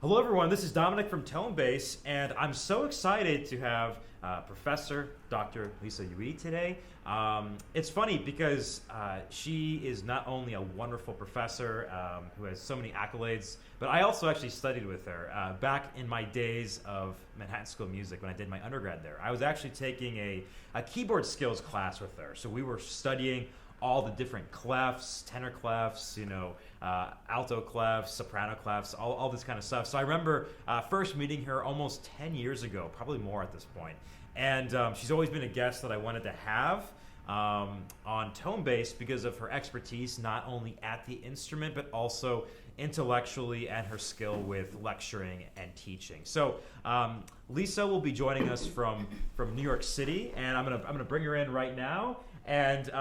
Hello, everyone. This is Dominic from Tonebase, and I'm so excited to have Professor Dr. Lisa Yui today. It's funny because she is not only a wonderful professor who has so many accolades, but I also actually studied with her back in my days of Manhattan School of Music when I did my undergrad there. I was actually taking a keyboard skills class with her, so we were studying all the different clefs, tenor clefs, alto clefs, soprano clefs, all this kind of stuff. So I remember first meeting her almost 10 years ago, probably more at this point. And she's always been a guest that I wanted to have on Tonebase because of her expertise, not only at the instrument, but also intellectually and her skill with lecturing and teaching. So Lisa will be joining us from New York City, and I'm gonna bring her in right now. And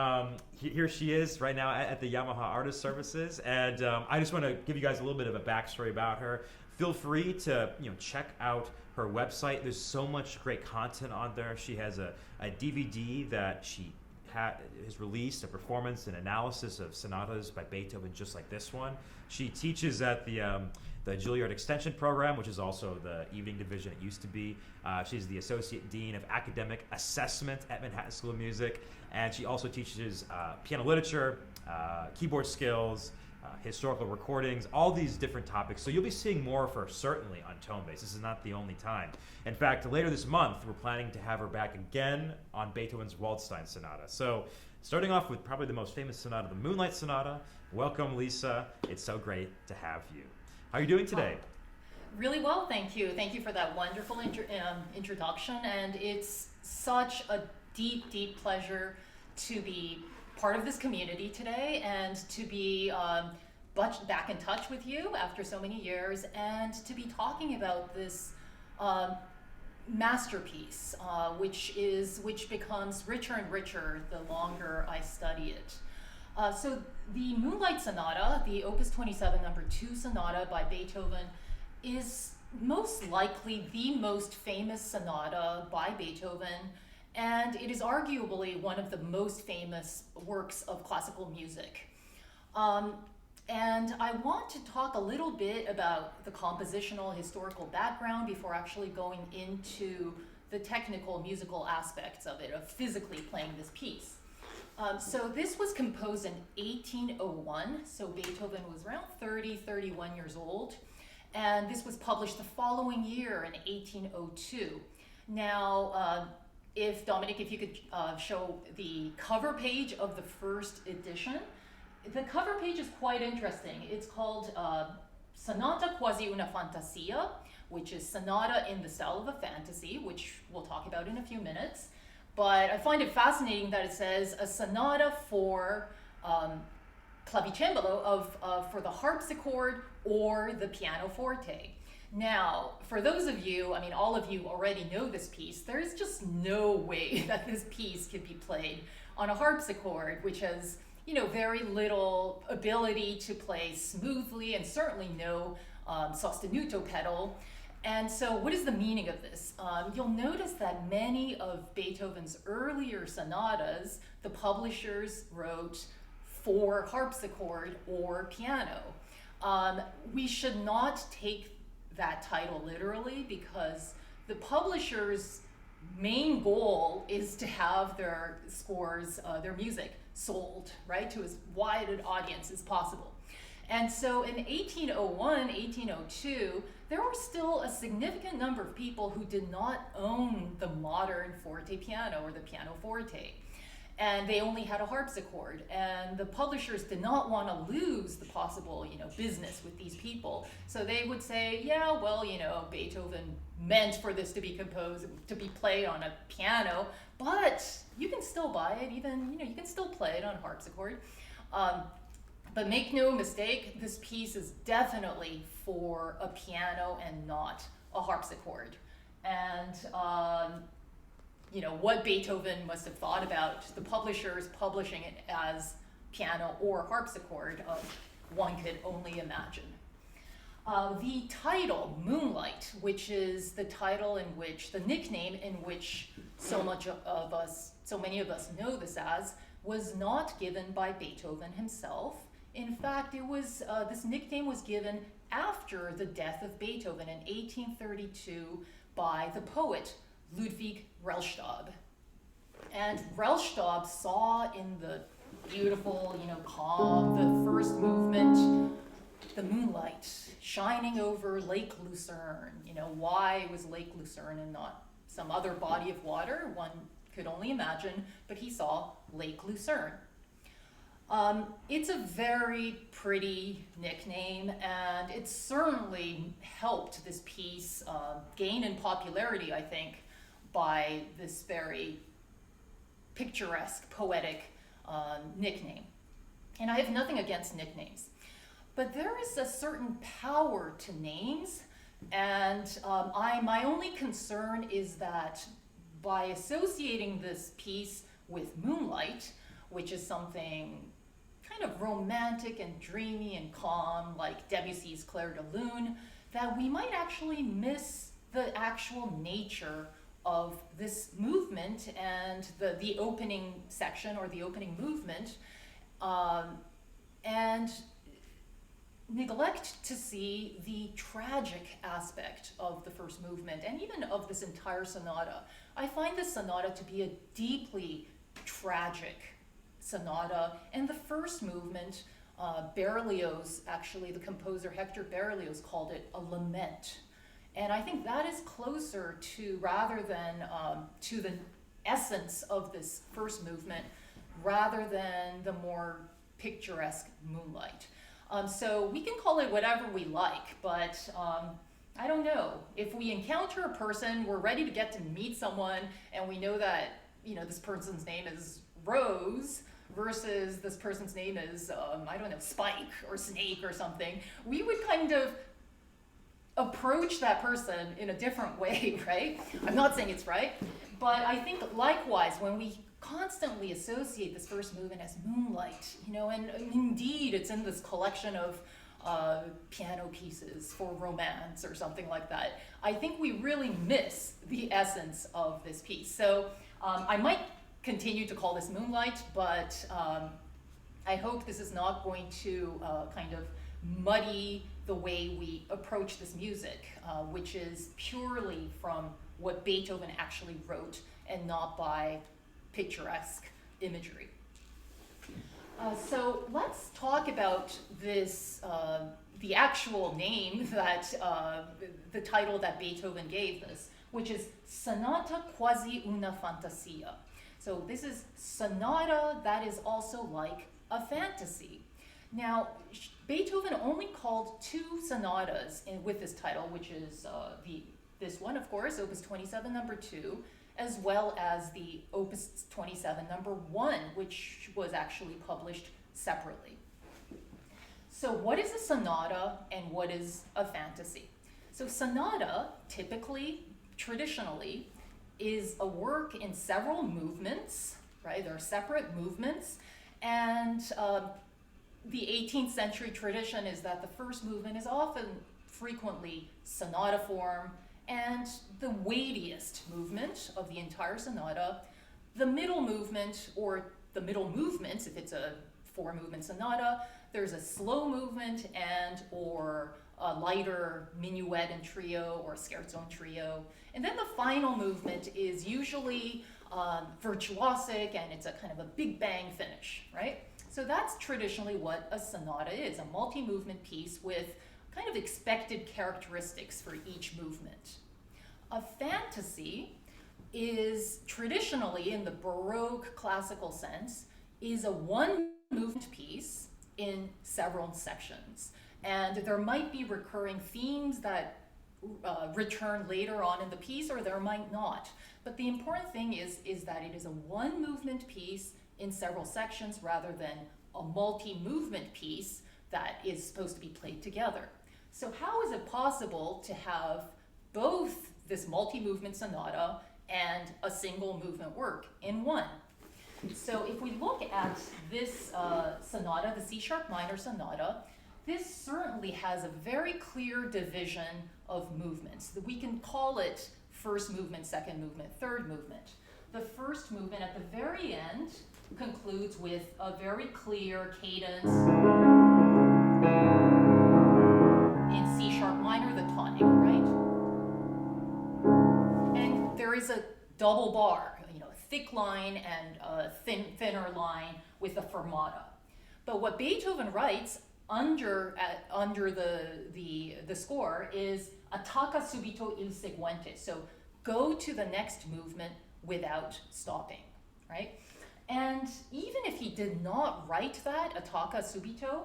here she is right now at the Yamaha Artist Services. And I just want to give you guys a little bit of a backstory about her. Feel free to check out her website. There's so much great content on there. She has a DVD that she has released, a performance and analysis of sonatas by Beethoven, just like this one. She teaches at the Juilliard Extension Program, which is also the evening division it used to be. She's the Associate Dean of Academic Assessment at Manhattan School of Music, and she also teaches piano literature, keyboard skills, historical recordings, all these different topics. So you'll be seeing more of her certainly on Tonebase. This is not the only time. In fact, later this month, we're planning to have her back again on Beethoven's Waldstein Sonata. So starting off with probably the most famous sonata, the Moonlight Sonata. Welcome, Lisa. It's so great to have you. How are you doing today? Really well, thank you. Thank you for that wonderful introduction. And it's such a deep, deep pleasure to be part of this community today and to be back in touch with you after so many years and to be talking about this masterpiece, which becomes richer and richer the longer I study it. So the Moonlight Sonata, the Opus 27 number 2 sonata by Beethoven, is most likely the most famous sonata by Beethoven, and it is arguably one of the most famous works of classical music. And I want to talk a little bit about the compositional historical background before actually going into the technical musical aspects of it, of physically playing this piece. So this was composed in 1801, so Beethoven was around 31 years old, and this was published the following year in 1802. Now, if you could show the cover page of the first edition. The cover page is quite interesting. It's called Sonata quasi una fantasia, which is sonata in the style of a fantasy, which we'll talk about in a few minutes. But I find it fascinating that it says a sonata for clavicembalo for the harpsichord or the pianoforte. Now, for those of you, all of you already know this piece, there's just no way that this piece could be played on a harpsichord, which has very little ability to play smoothly and certainly no sosteuto pedal. And so what is the meaning of this? You'll notice that many of Beethoven's earlier sonatas, the publishers wrote for harpsichord or piano. We should not take that title literally because the publisher's main goal is to have their scores, their music sold, right, to as wide an audience as possible. And so in 1801, 1802, there were still a significant number of people who did not own the modern forte piano or the pianoforte. And they only had a harpsichord. And the publishers did not want to lose the possible, business with these people. So they would say, yeah, well, Beethoven meant for this to be composed, to be played on a piano, but you can still buy it, even, you can still play it on harpsichord. But make no mistake, this piece is definitely for a piano and not a harpsichord. And, what Beethoven must have thought about the publishers publishing it as piano or harpsichord, one could only imagine. The title, Moonlight, which is the title in which, the nickname in which so many of us know this as, was not given by Beethoven himself. In fact, it was this nickname was given after the death of Beethoven in 1832 by the poet Ludwig Rellstab. And Rellstab saw in the beautiful, calm, the first movement, the moonlight shining over Lake Lucerne. Why was Lake Lucerne and not some other body of water? One could only imagine, but he saw Lake Lucerne. It's a very pretty nickname, and it certainly helped this piece gain in popularity, I think, by this very picturesque, poetic nickname. And I have nothing against nicknames, but there is a certain power to names, and my only concern is that by associating this piece with Moonlight, which is something kind of romantic and dreamy and calm, like Debussy's Clair de Lune, that we might actually miss the actual nature of this movement and the opening section or the opening movement, and neglect to see the tragic aspect of the first movement and even of this entire sonata. I find this sonata to be a deeply tragic sonata, and the first movement, Berlioz, actually the composer Hector Berlioz called it a lament. And I think that is closer to, rather than to the essence of this first movement, rather than the more picturesque Moonlight. So we can call it whatever we like, but I don't know. If we encounter a person, we're ready to get to meet someone, and we know that this person's name is Rose versus this person's name is Spike or Snake or something, we would kind of approach that person in a different way, right? I'm not saying it's right, but I think likewise when we constantly associate this first movement as Moonlight, and indeed it's in this collection of piano pieces for romance or something like that, I think we really miss the essence of this piece. So I might continue to call this Moonlight, but I hope this is not going to kind of muddy the way we approach this music, which is purely from what Beethoven actually wrote and not by picturesque imagery. So let's talk about this, the actual name that, the title that Beethoven gave this, which is Sonata quasi una fantasia. So this is sonata that is also like a fantasy. Now, Beethoven only called two sonatas with this title, which is this one, of course, Opus 27, number 2, as well as the Opus 27, number 1, which was actually published separately. So what is a sonata and what is a fantasy? So sonata, typically, traditionally, is a work in several movements, right? There are separate movements, and the 18th century tradition is that the first movement is often frequently sonata form and the weightiest movement of the entire sonata. The middle movement, or the middle movements, if it's a 4-movement sonata, there's a slow movement and or a lighter minuet and trio or scherzo and trio. And then the final movement is usually virtuosic, and it's a kind of a big bang finish, right? So that's traditionally what a sonata is, a multi-movement piece with kind of expected characteristics for each movement. A fantasy is traditionally, in the Baroque classical sense, is a one-movement piece in several sections. And there might be recurring themes that return later on in the piece, or there might not. But the important thing is that it is a one-movement piece in several sections rather than a multi-movement piece that is supposed to be played together. So how is it possible to have both this multi-movement sonata and a single movement work in one? So if we look at this sonata, the C-sharp minor sonata, this certainly has a very clear division of movements. We can call it first movement, second movement, third movement. The first movement at the very end concludes with a very clear cadence double bar, a thick line and a thinner line with a fermata. But what Beethoven writes under the score is attacca subito il seguente. So go to the next movement without stopping, right? And even if he did not write that, attacca subito,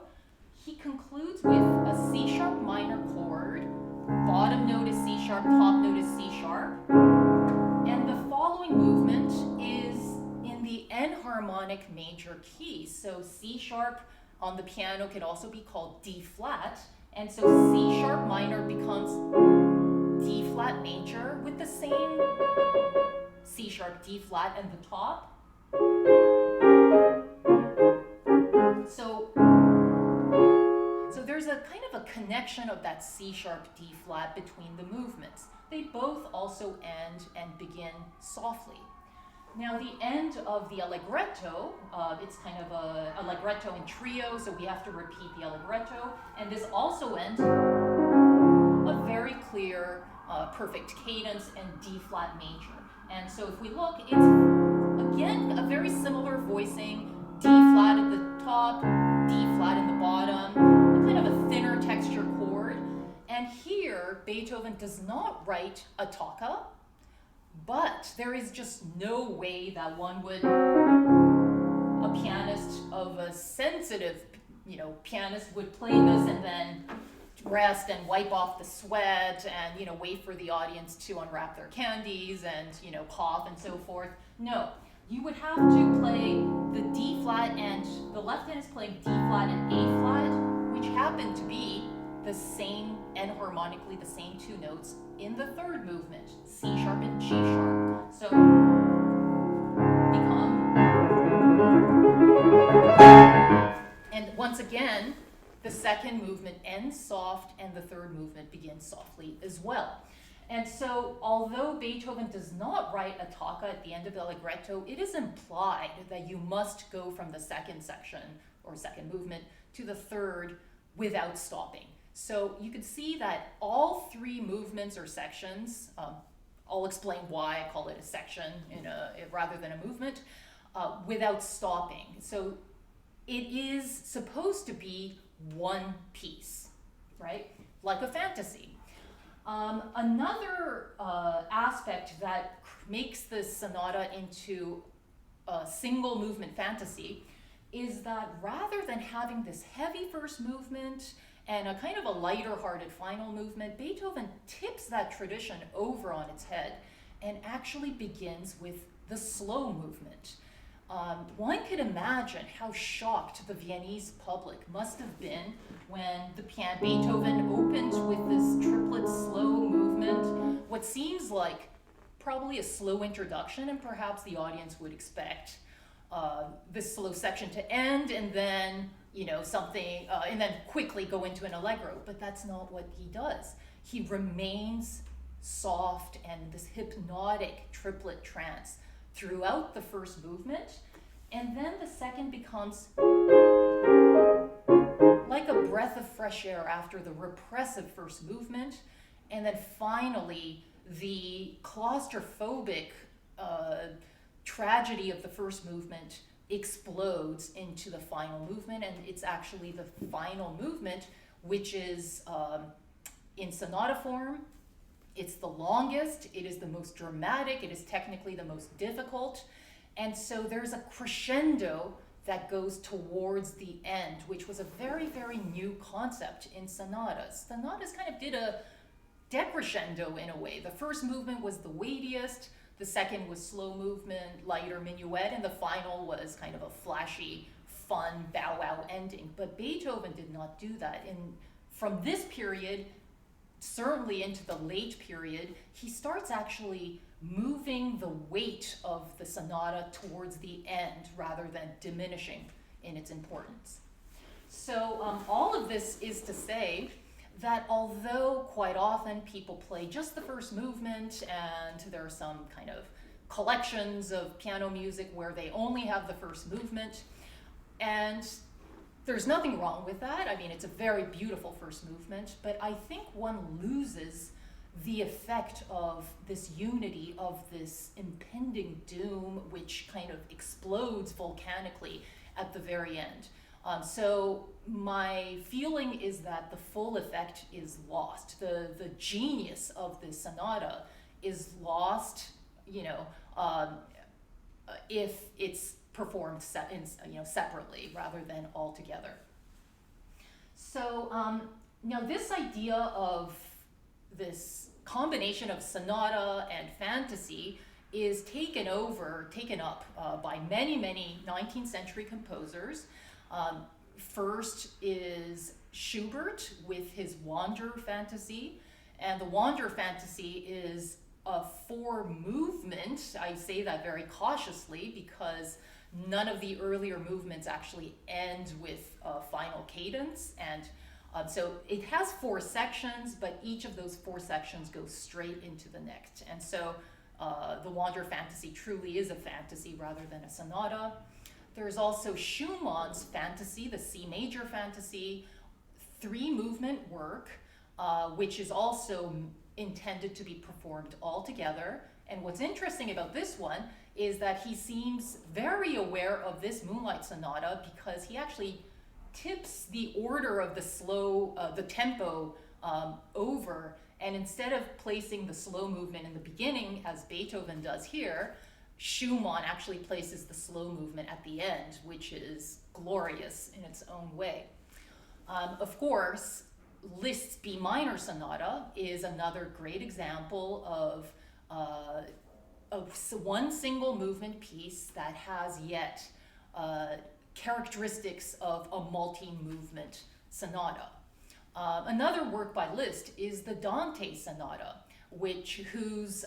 he concludes with a C sharp minor chord, bottom note is C sharp, top note is C sharp, and the following movement is in the enharmonic major key. So C sharp on the piano can also be called D flat, and so C sharp minor becomes D flat major with the same C sharp, D flat, and the top. So there's a kind of a connection of that C sharp, D flat between the movements. They both also end and begin softly. Now the end of the Allegretto, it's kind of a Allegretto in trio, so we have to repeat the Allegretto, and this also ends a very clear perfect cadence and D flat major. And so if we look, it's again a very similar voicing, D flat at the top, D flat in the bottom, kind of a thinner texture chord. And here, Beethoven does not write attacca, but there is just no way that one would, a pianist of a sensitive, pianist would play this and then rest and wipe off the sweat and, wait for the audience to unwrap their candies and, cough and so forth. No, you would have to play the D flat, and the left hand is playing D flat and A flat, which happen to be the same, enharmonically the same two notes in the third movement, C sharp and G sharp. So become, and once again, the second movement ends soft and the third movement begins softly as well. And so, although Beethoven does not write attacca at the end of the Allegretto, it is implied that you must go from the second section or second movement to the third without stopping. So you can see that all three movements or sections, I'll explain why I call it a section rather than a movement, without stopping. So it is supposed to be one piece, right? Like a fantasy. Another aspect that makes this sonata into a single movement fantasy is that rather than having this heavy first movement and a kind of a lighter hearted final movement, Beethoven tips that tradition over on its head and actually begins with the slow movement. One could imagine how shocked the Viennese public must have been when Beethoven opened with this triplet slow movement, what seems like probably a slow introduction, and perhaps the audience would expect this slow section to end and then something, and then quickly go into an allegro, but that's not what he does. He remains soft and this hypnotic triplet trance throughout the first movement, and then the second becomes like a breath of fresh air after the repressive first movement, and then finally the claustrophobic tragedy of the first movement explodes into the final movement, and it's actually the final movement which is in sonata form. It's the longest, it is the most dramatic, it is technically the most difficult, and so there's a crescendo that goes towards the end, which was a very, very new concept in sonatas. Sonatas kind of did a decrescendo in a way. The first movement was the weightiest, the second was slow movement, lighter minuet, and the final was kind of a flashy, fun, bow-wow ending. But Beethoven did not do that. And from this period, certainly into the late period, he starts actually moving the weight of the sonata towards the end rather than diminishing in its importance. So all of this is to say that although quite often people play just the first movement, and there are some kind of collections of piano music where they only have the first movement, and there's nothing wrong with that. I mean, it's a very beautiful first movement, but I think one loses the effect of this unity, of this impending doom, which kind of explodes volcanically at the very end. So my feeling is that the full effect is lost. The genius of this sonata is lost, if it's performed separately rather than all together. So now this idea of this combination of sonata and fantasy is taken up by many 19th century composers. First is Schubert with his Wander fantasy, and the Wander fantasy is a 4-movement. I say that very cautiously because none of the earlier movements actually end with a final cadence, and so it has 4 sections, but each of those 4 sections goes straight into the next. And so the Wander fantasy truly is a fantasy rather than a sonata. There's also Schumann's fantasy, the C major fantasy, 3-movement work, which is also intended to be performed all together. And what's interesting about this one is that he seems very aware of this Moonlight Sonata because he actually tips the order of the tempo over, and instead of placing the slow movement in the beginning as Beethoven does here, Schumann actually places the slow movement at the end, which is glorious in its own way. Of course, Liszt's B minor sonata is another great example of one single movement piece that has yet characteristics of a multi-movement sonata. Another work by Liszt is the Dante Sonata, whose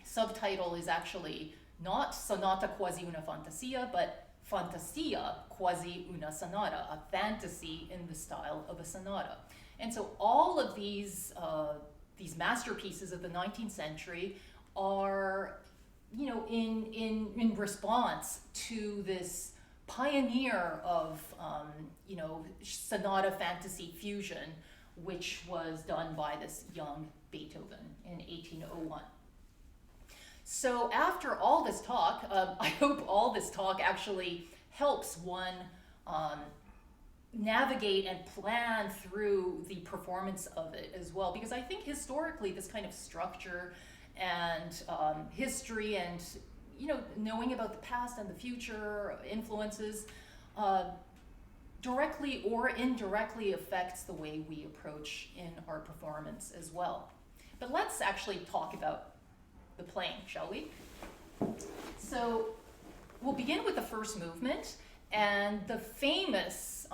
subtitle is actually not Sonata quasi una fantasia, but Fantasia quasi una sonata, a fantasy in the style of a sonata. And so all of these masterpieces of the 19th century are, in response to this pioneer of, sonata fantasy fusion, which was done by this young Beethoven in 1801. So after all this talk, I hope all this talk actually helps one navigate and plan through the performance of it as well, because I think historically this kind of structure and history and knowing about the past and the future influences directly or indirectly affects the way we approach in our performance as well. But let's actually talk about the playing, shall we? So we'll begin with the first movement, and the famous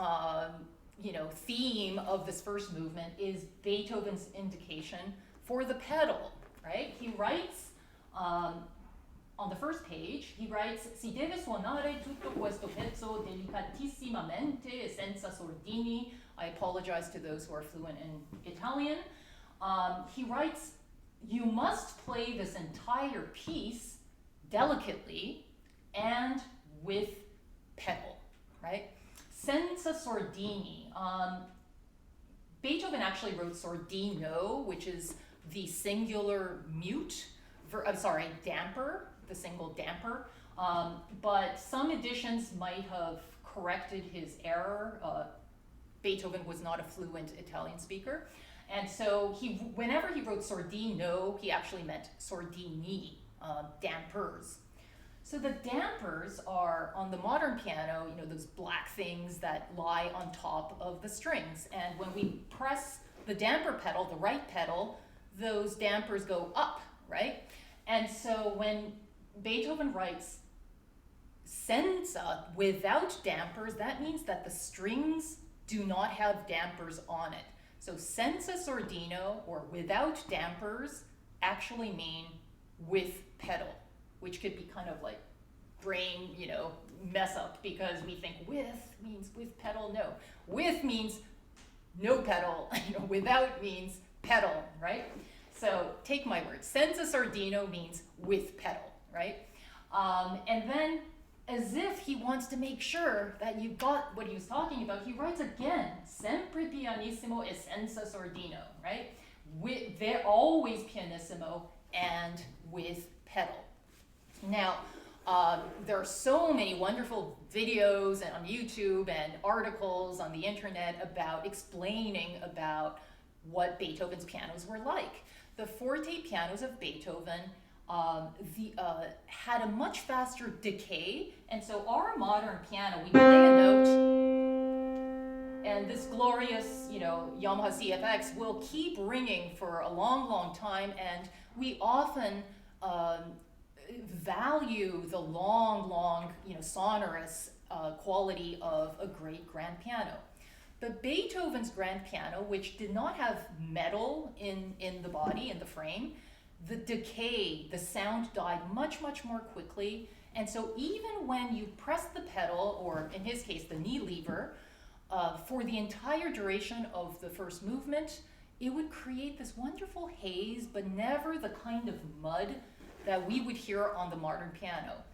theme of this first movement is Beethoven's indication for the pedal, right? He writes on the first page, he writes, "Si deve suonare tutto questo pezzo delicatissimamente senza sordini." I apologize to those who are fluent in Italian. He writes, "You must play this entire piece delicately and with pedal," right? Senza sordini. Beethoven actually wrote sordino, which is the singular damper, the single damper. But some editions might have corrected his error. Beethoven was not a fluent Italian speaker. And so whenever he wrote sordino, he actually meant sordini, dampers. So the dampers are, on the modern piano, those black things that lie on top of the strings. And when we press the damper pedal, the right pedal, those dampers go up, right? And so when Beethoven writes senza without dampers, that means that the strings do not have dampers on it. So senza sordino, or without dampers, actually mean with pedal, which could be kind of like brain, mess up, because we think with means with pedal. No, with means no pedal, without means pedal, right? So take my word, senza sordino means with pedal, right? And then, as if he wants to make sure that you got what he was talking about, he writes again, sempre pianissimo e senza sordino, right? they're always pianissimo and with pedal. Now, there are so many wonderful videos and on YouTube and articles on the internet about explaining about what Beethoven's pianos were like. The forte pianos of Beethoven had a much faster decay, and so our modern piano, we play a note, and this glorious, Yamaha CFX will keep ringing for a long, long time, and we often value the long, sonorous quality of a great grand piano. But Beethoven's grand piano, which did not have metal in the body, in the frame, the decay, the sound died much, much more quickly. And so even when you press the pedal, or in his case, the knee lever, for the entire duration of the first movement, it would create this wonderful haze, but never the kind of mud that we would hear on the modern piano.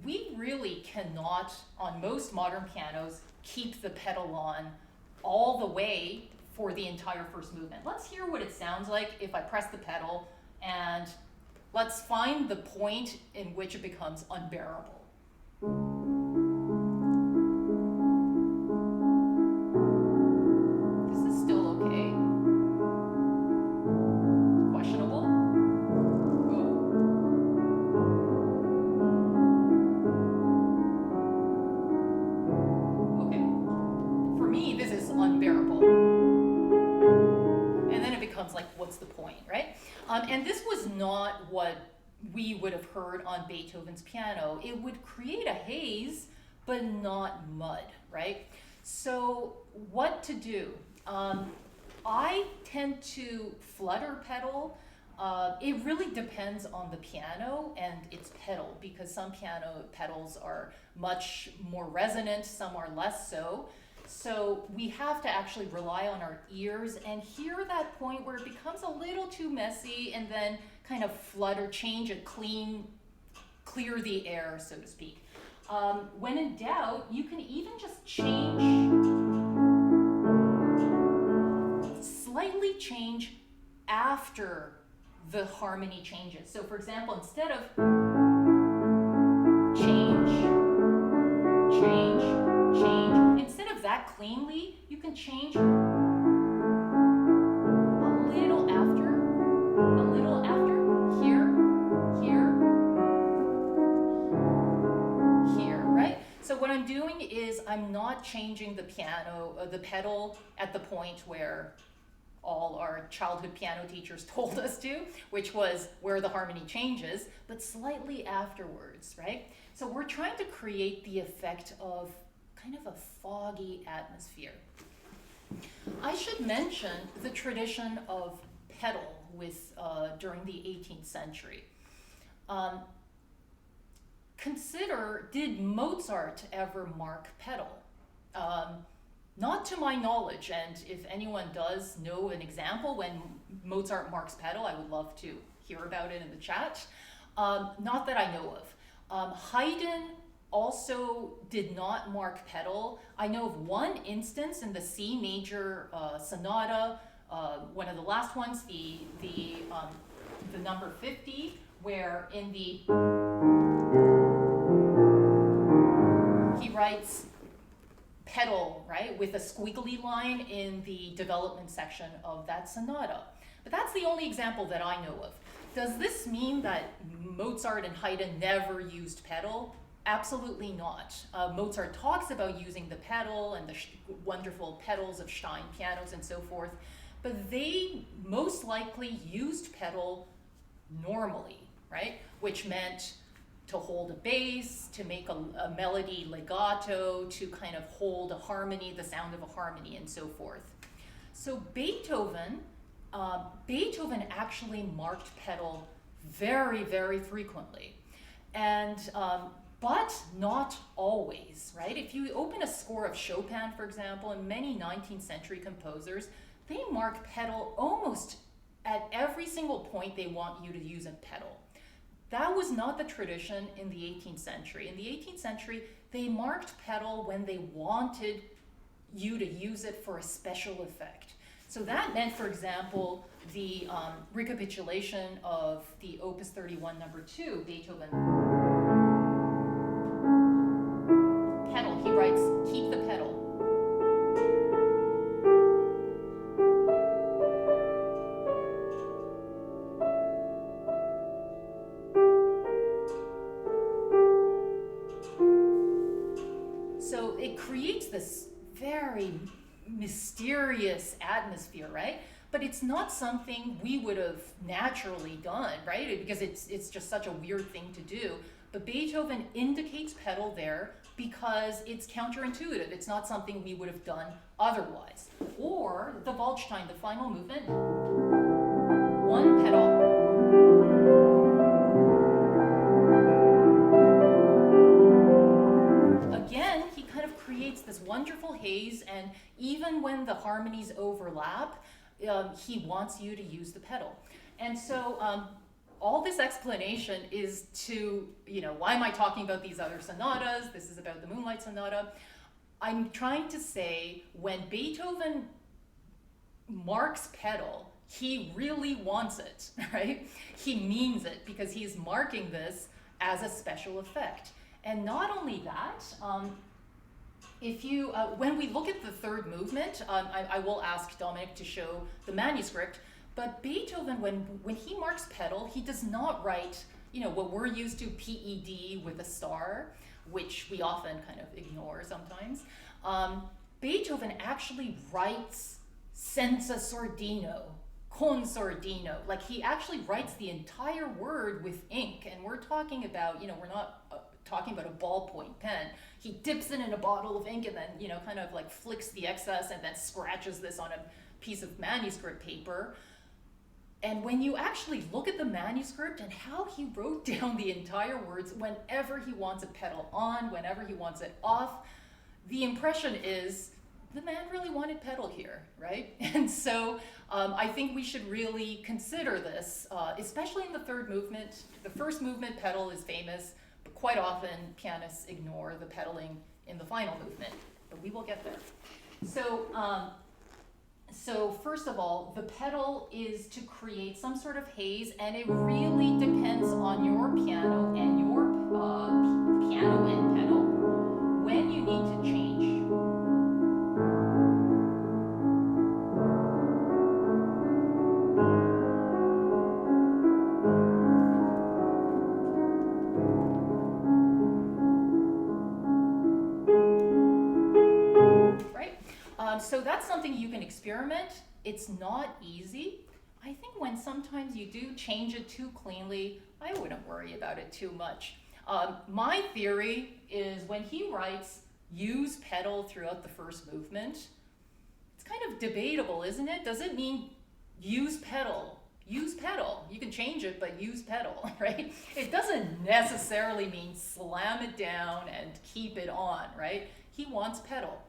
We really cannot, on most modern pianos, keep the pedal on all the way for the entire first movement. Let's hear what it sounds like if I press the pedal, and let's find the point in which it becomes unbearable. This is still okay. Questionable? Okay. For me, this is unbearable. And then it becomes like, what's the point, right? And this was not what we would have heard on Beethoven's piano. It would create a haze, but not mud, right? So what to do? I tend to flutter pedal. It really depends on the piano and its pedal, because some piano pedals are much more resonant, some are less so. So we have to actually rely on our ears and hear that point where it becomes a little too messy, and then kind of flutter, change it, clear the air, so to speak. When in doubt, you can even just slightly change after the harmony changes. So for example, instead of change, instead of that cleanly, you can change a little after, here, right? So what I'm doing is I'm not changing the pedal at the point where all our childhood piano teachers told us to, which was where the harmony changes, but slightly afterwards, right? So we're trying to create the effect of kind of a foggy atmosphere. I should mention the tradition of pedal during the 18th century. Consider, did Mozart ever mark pedal? Not to my knowledge, and if anyone does know an example when Mozart marks pedal, I would love to hear about it in the chat. Not that I know of. Haydn also did not mark pedal. I know of one instance in the C major sonata, one of the last ones, the number 50, where in the he writes pedal, right, with a squiggly line in the development section of that sonata. But that's the only example that I know of. Does this mean that Mozart and Haydn never used pedal? Absolutely not. Mozart talks about using the pedal and the wonderful pedals of Stein pianos and so forth, but they most likely used pedal normally, right? Which meant to hold a bass, to make a melody legato, to kind of hold a harmony, the sound of a harmony, and so forth. So Beethoven actually marked pedal very, very frequently, and but not always, right? If you open a score of Chopin, for example, and many 19th century composers, they mark pedal almost at every single point they want you to use a pedal. That was not the tradition in the 18th century. In the 18th century, they marked pedal when they wanted you to use it for a special effect. So So that meant, for example, the recapitulation of the Opus 31 number 2, Beethoven pedal. He writes, keep the pedal. So it creates this very mysterious atmosphere, right? But it's not something we would have naturally done, right? Because it's just such a weird thing to do. But Beethoven indicates pedal there because it's counterintuitive. It's not something we would have done otherwise. Or the Waldstein, the final movement, one pedal. Again, he kind of creates this wonderful haze, and even when the harmonies overlap, he wants you to use the pedal. And so all this explanation is to, why am I talking about these other sonatas? This is about the Moonlight Sonata. I'm trying to say when Beethoven marks pedal, he really wants it, right? He means it because he's marking this as a special effect. And not only that, if you, when we look at the third movement, I will ask Dominic to show the manuscript, but Beethoven, when he marks pedal, he does not write, what we're used to, PED with a star, which we often kind of ignore sometimes. Beethoven actually writes senza sordino, con sordino, like he actually writes the entire word with ink, and we're talking about, we're not talking about a ballpoint pen. He dips it in a bottle of ink and then, kind of like flicks the excess and then scratches this on a piece of manuscript paper. And when you actually look at the manuscript and how he wrote down the entire words, whenever he wants a pedal on, whenever he wants it off, the impression is the man really wanted pedal here, right? And so I think we should really consider this, especially in the third movement. The first movement pedal is famous, but quite often pianists ignore the pedaling in the final movement, but we will get there. So first of all, the pedal is to create some sort of haze, and it really depends on your piano and your piano and pedal when you need to change. So that's something you can experiment. It's not easy. I think when sometimes you do change it too cleanly, I wouldn't worry about it too much. My theory is when he writes use pedal throughout the first movement, it's kind of debatable, isn't it? Does it mean use pedal? Use pedal. You can change it, but use pedal, right? It doesn't necessarily mean slam it down and keep it on, right? He wants pedal.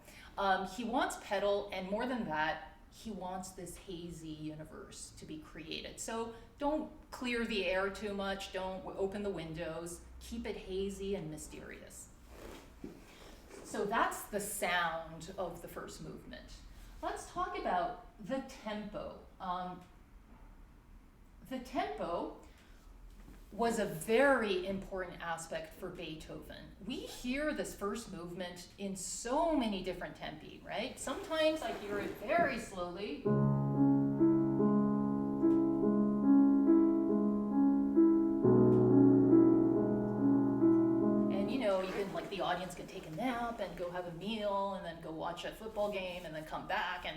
He wants pedal, and more than that, he wants this hazy universe to be created. So don't clear the air too much, don't open the windows, keep it hazy and mysterious. So that's the sound of the first movement. Let's talk about the tempo. The tempo was a very important aspect for Beethoven. We hear this first movement in so many different tempi, right? Sometimes I hear it very slowly. And you can, like, the audience can take a nap and go have a meal and then go watch a football game and then come back and,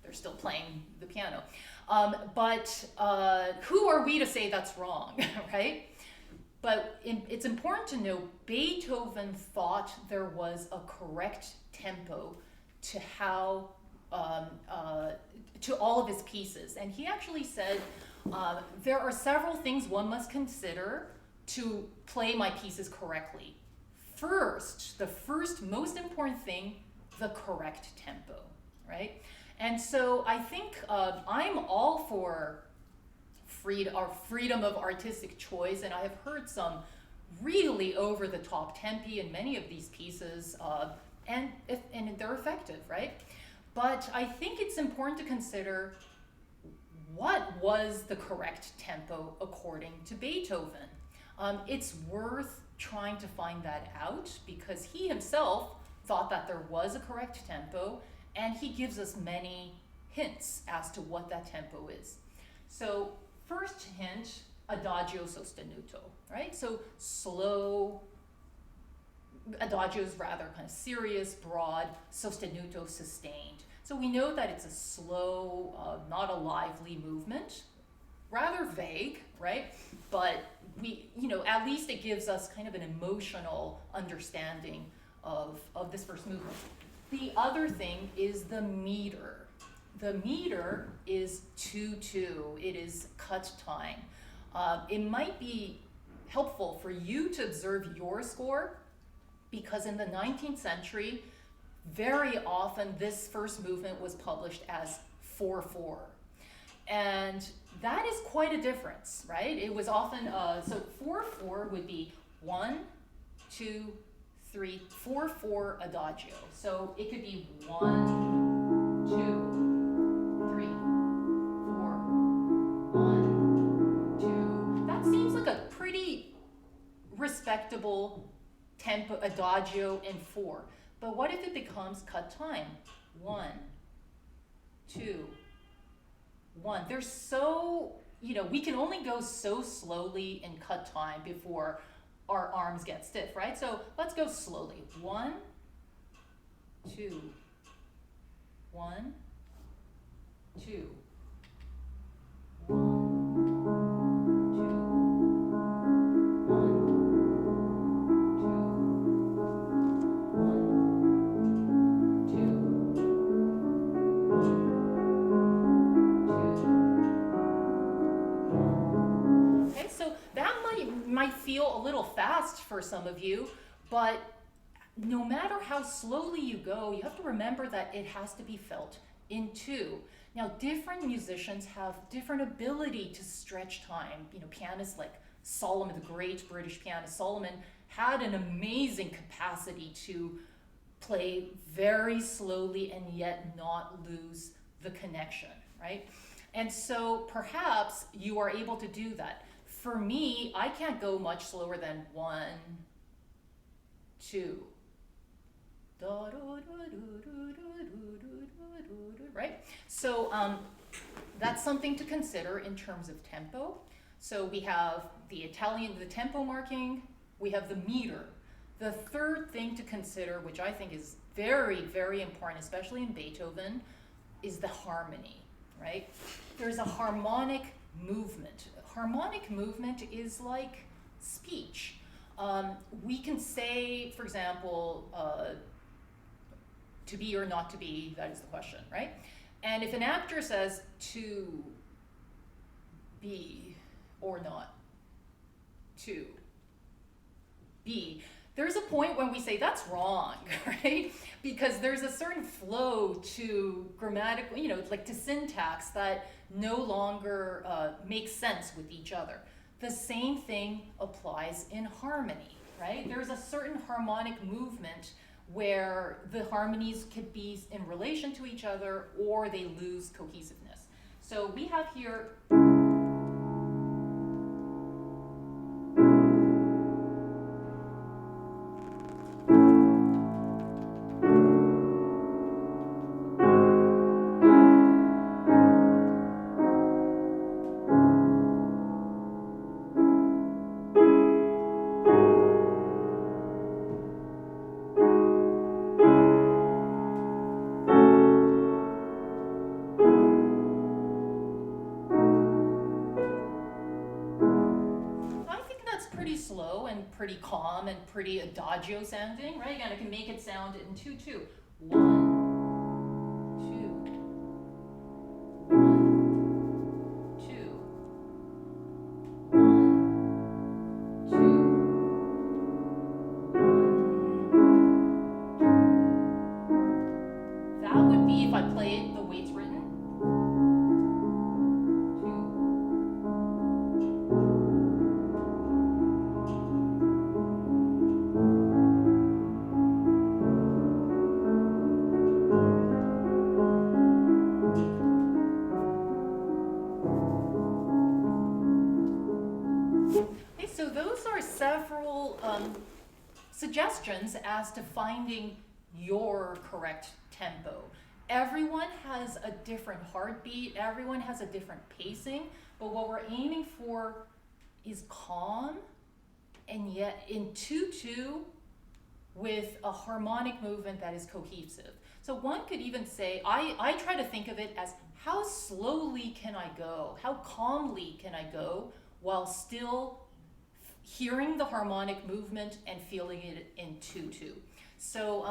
they're still playing the piano. But who are we to say that's wrong, right? But it's important to know Beethoven thought there was a correct tempo to how to all of his pieces, and he actually said there are several things one must consider to play my pieces correctly. First, the first most important thing, the correct tempo, right? And so I think I'm all for freedom of artistic choice, and I have heard some really over-the-top tempi in many of these pieces, and they're effective, right? But I think it's important to consider what was the correct tempo according to Beethoven. It's worth trying to find that out because he himself thought that there was a correct tempo, and he gives us many hints as to what that tempo is. So first hint, Adagio sosteuto, right? So slow, Adagio is rather kind of serious, broad, sosteuto sustained. So we know that it's a slow, not a lively movement, rather vague, right? But we, at least it gives us kind of an emotional understanding of this first movement. The other thing is the meter. The meter is 2/2. It is cut time. It might be helpful for you to observe your score because in the 19th century, very often this first movement was published as 4/4. And that is quite a difference, right? It was often, so 4/4 would be 1, 2, 3, 4/4 Adagio. So it could be 1, 2, 3, 4, 1, 2. That seems like a pretty respectable tempo, Adagio in 4. But what if it becomes cut time? 1, 2, 1. There's so, we can only go so slowly in cut time before our arms get stiff, right? So let's go slowly. 1, 2, 1, 2, 1. Might feel a little fast for some of you, but no matter how slowly you go, you have to remember that it has to be felt in 2. Now, different musicians have different ability to stretch time. Pianists like Solomon, the great British pianist Solomon, had an amazing capacity to play very slowly and yet not lose the connection, right? And so perhaps you are able to do that. For me, I can't go much slower than 1, 2. Right? So that's something to consider in terms of tempo. So we have the tempo marking, we have the meter. The third thing to consider, which I think is very, very important, especially in Beethoven, is the harmony, right? There's a harmonic movement. Harmonic movement is like speech. We can say, for example, to be or not to be, that is the question, right? And if an actor says to be or not to be, there's a point when we say that's wrong, right? Because there's a certain flow to grammatical, like to syntax that no longer makes sense with each other. The same thing applies in harmony, right? There's a certain harmonic movement where the harmonies could be in relation to each other or they lose cohesiveness. So we have here pretty calm and pretty adagio sounding, right? Again, I can make it sound in 2/2. 1, 2, 1, 2, 1, 2, 1. That would be if I play it the way it's written. little suggestions as to finding your correct tempo. Everyone has a different heartbeat, everyone has a different pacing, but what we're aiming for is calm, and yet in 2/2 with a harmonic movement that is cohesive. So one could even say, I try to think of it as how slowly can I go? How calmly can I go while still hearing the harmonic movement and feeling it in 2/2? So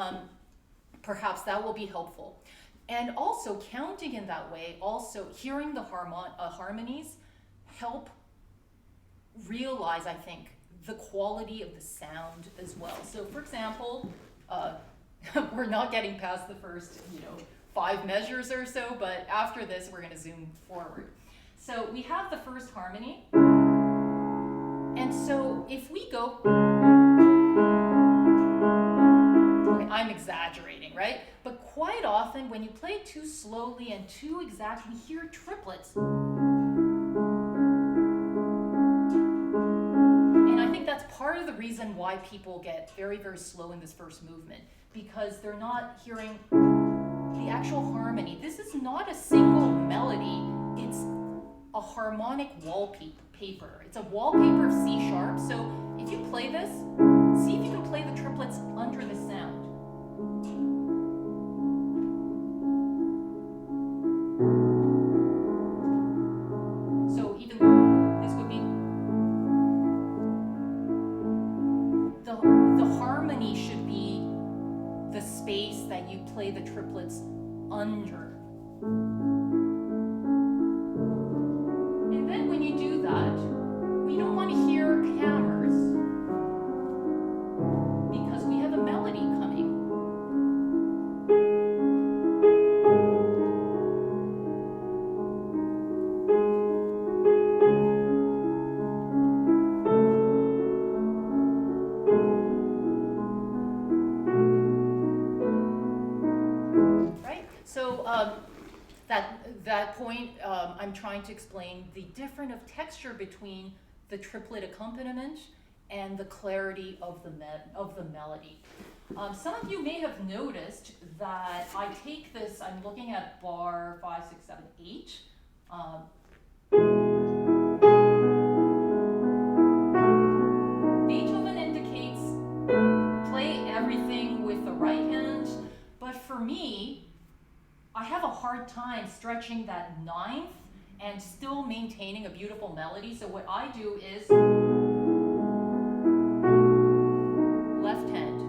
perhaps that will be helpful. And also counting in that way, also hearing the harmonies help realize, I think, the quality of the sound as well. So for example, we're not getting past the first 5 measures or so, but after this we're going to zoom forward. So we have the first harmony, and so if we go, okay, I'm exaggerating, right? But quite often when you play too slowly and too exact, we hear triplets. And I think that's part of the reason why people get very, very slow in this first movement, because they're not hearing the actual harmony. This is not a single melody, it's a harmonic wallpaper. It's a wallpaper of C sharp. So if you play this, see if you can play the triplets under the sound. So even this would be the harmony should be the space that you play the triplets under. And then when you do that, we don't want to hear hammers because we have a melody coming. So that point, I'm trying to explain the difference of texture between the triplet accompaniment and the clarity of the melody. Some of you may have noticed that I take this, I'm looking at bar 5, 6, 7, 8. Beethoven indicates play everything with the right hand, but for me, I have a hard time stretching that 9th and still maintaining a beautiful melody. So what I do is left hand.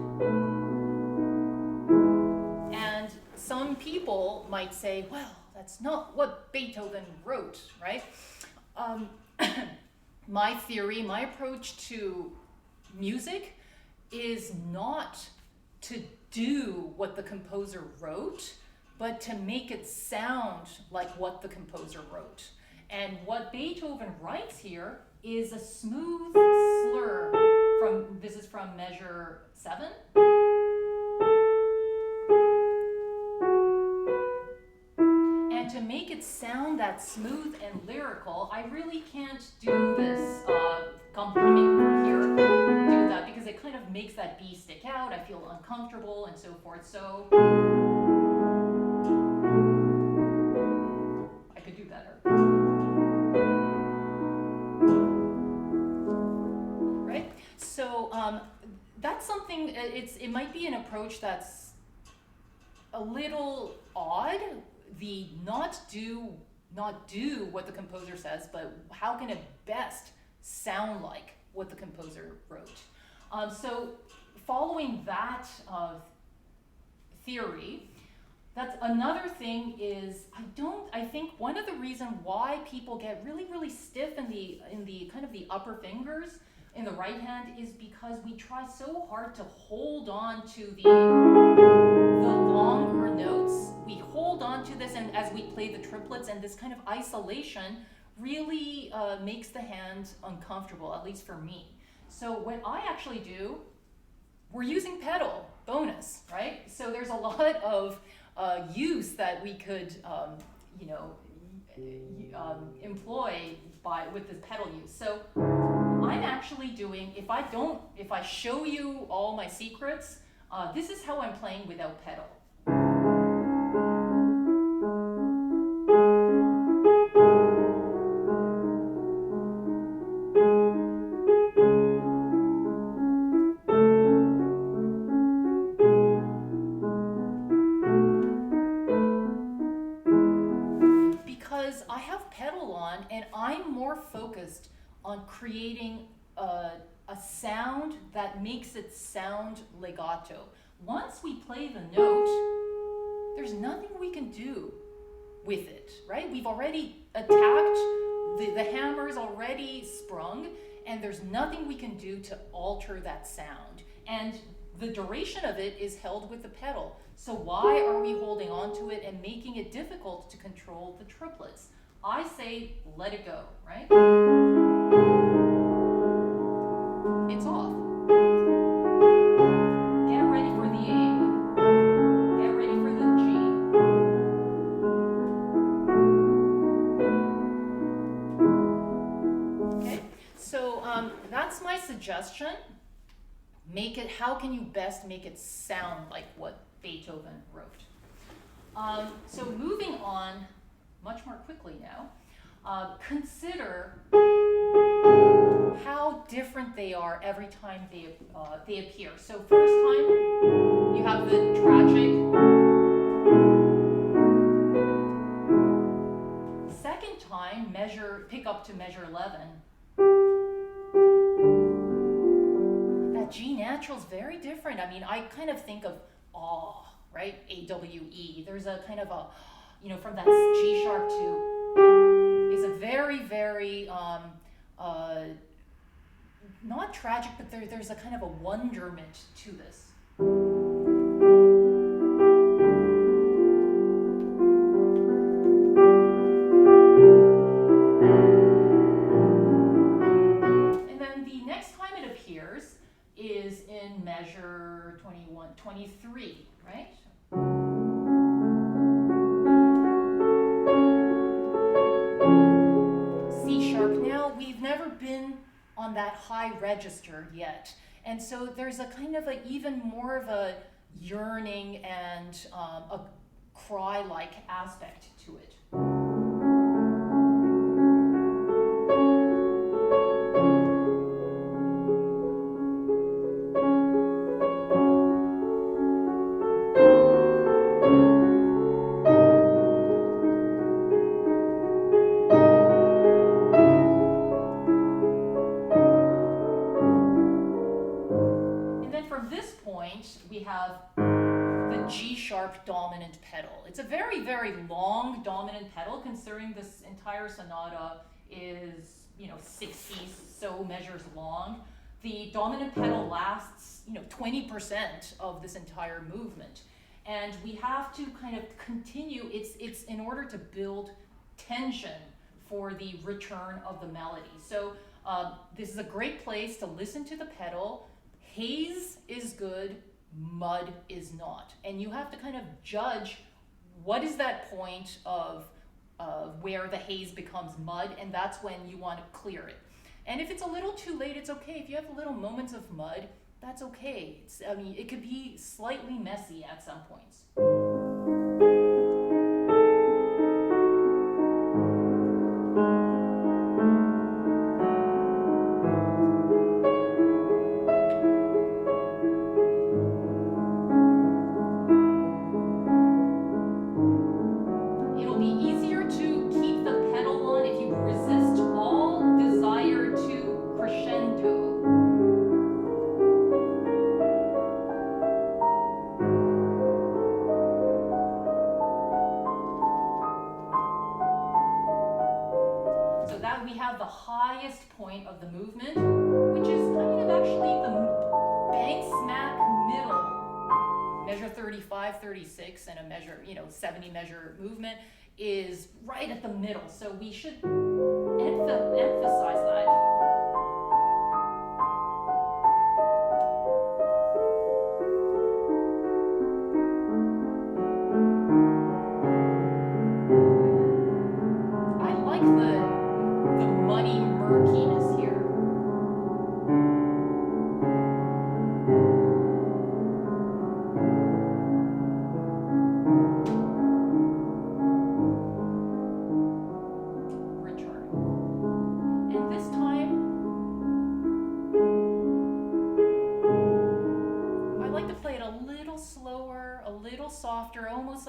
And some people might say, well, that's not what Beethoven wrote, right? My theory, my approach to music is not to do what the composer wrote, but to make it sound like what the composer wrote. And what Beethoven writes here is a smooth slur this is from measure 7. And to make it sound that smooth and lyrical, I really can't do this coming from here, do that, because it kind of makes that B stick out, I feel uncomfortable and so forth. So I could do better. Right? So that's something, it might be an approach that's a little odd, the not do what the composer says, but how can it best sound like what the composer wrote. So following that theory, that's another thing is I think one of the reasons why people get really, really stiff in the kind of the upper fingers in the right hand is because we try so hard to hold on to the longer notes. We hold on to this, and as we play the triplets, and this kind of isolation really makes the hand uncomfortable, at least for me. So what I actually do, we're using pedal, bonus, right? So there's a lot of use that we could, employ with this pedal use. So I'm actually doing, if I show you all my secrets, this is how I'm playing without pedal. Because I have pedal on and I'm more focused on creating a sound that makes it sound legato. Once we play the note, there's nothing we can do with it, right? We've already attacked, the hammer's already sprung, and there's nothing we can do to alter that sound. And the duration of it is held with the pedal. So why are we holding on to it and making it difficult to control the triplets? I say, let it go, right? It's off. Get ready for the A. Get ready for the G. Okay, so that's my suggestion. Make it, how can you best make it sound like what Beethoven wrote? So moving on much more quickly now, consider how different they are every time they appear. So first time, you have the tragic. Second time, pick up to measure 11. That G natural is very different. I mean, I kind of think of awe, right? AWE. There's a kind of a, from that G sharp to, is a very, very, not tragic, but there's a kind of a wonderment to this. And then the next time it appears is in measure 23, right? C sharp. Now, we've never been on that high register yet. And so there's a kind of even more of a yearning and a cry-like aspect to it. We have the G sharp dominant pedal. It's a very, very long dominant pedal, considering this entire sonata is, 60 so measures long. The dominant pedal lasts, 20% of this entire movement. And we have to kind of continue, it's in order to build tension for the return of the melody. So this is a great place to listen to the pedal. Haze is good, mud is not. And you have to kind of judge what is that point of where the haze becomes mud, and that's when you want to clear it. And if it's a little too late, it's okay. If you have little moments of mud, that's okay. It could be slightly messy at some points. Of the movement, which is kind of actually the bang smack middle. Measure 35, 36, and a measure, 70 measure movement is right at the middle. So we should emphasize that.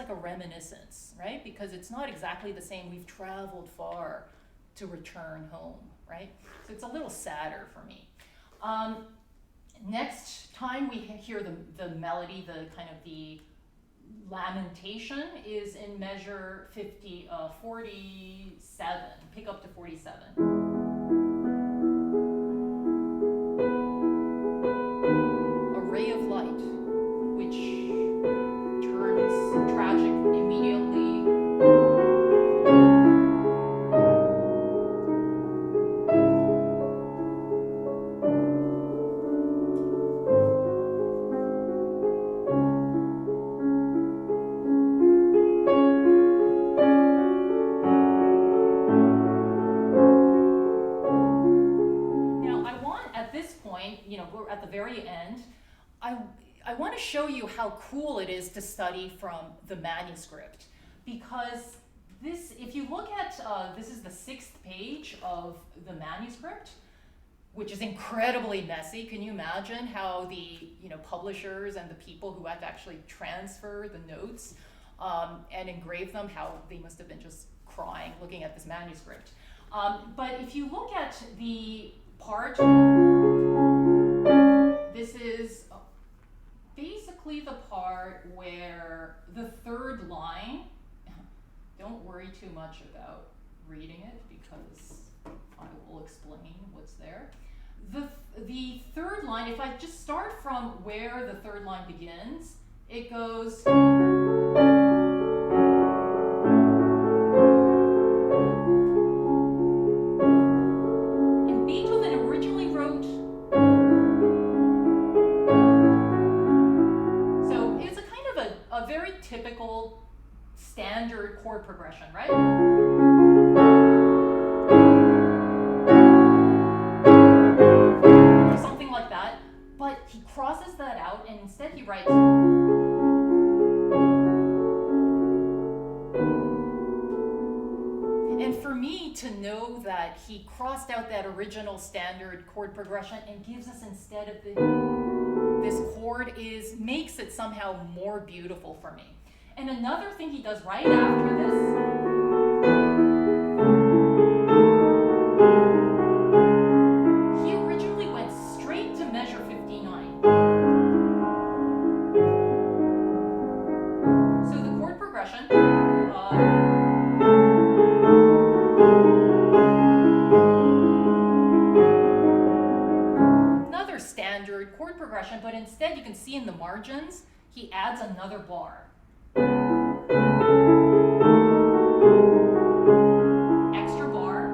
like a reminiscence, right? Because it's not exactly the same. We've traveled far to return home, right? So it's a little sadder for me. Next time we hear the melody, the kind of the lamentation is in measure 47. Pick up to 47. A ray of light, which turns tragic immediately. We're at the very end. I want to show you how cool it is to study from the manuscript, because this, if you look at, this is the 6th page of the manuscript, which is incredibly messy. Can you imagine how the publishers and the people who had to actually transfer the notes and engrave them, how they must have been just crying looking at this manuscript. But if you look at the part, this is basically the part where the 3rd line, don't worry too much about reading it because I will explain what's there. The 3rd line, if I just start from where the 3rd line begins, it goes, and Beethoven originally wrote, so it's a kind of a very typical standard chord progression, right? Something like that, but he crosses that out and instead he writes, and for me to know that he crossed out that original standard chord progression and gives us instead of this chord makes it somehow more beautiful for me. And another thing he does right after this, he originally went straight to measure 59. So the chord progression, another standard chord progression, but instead you can see in the margins, he adds another bar. Extra bar.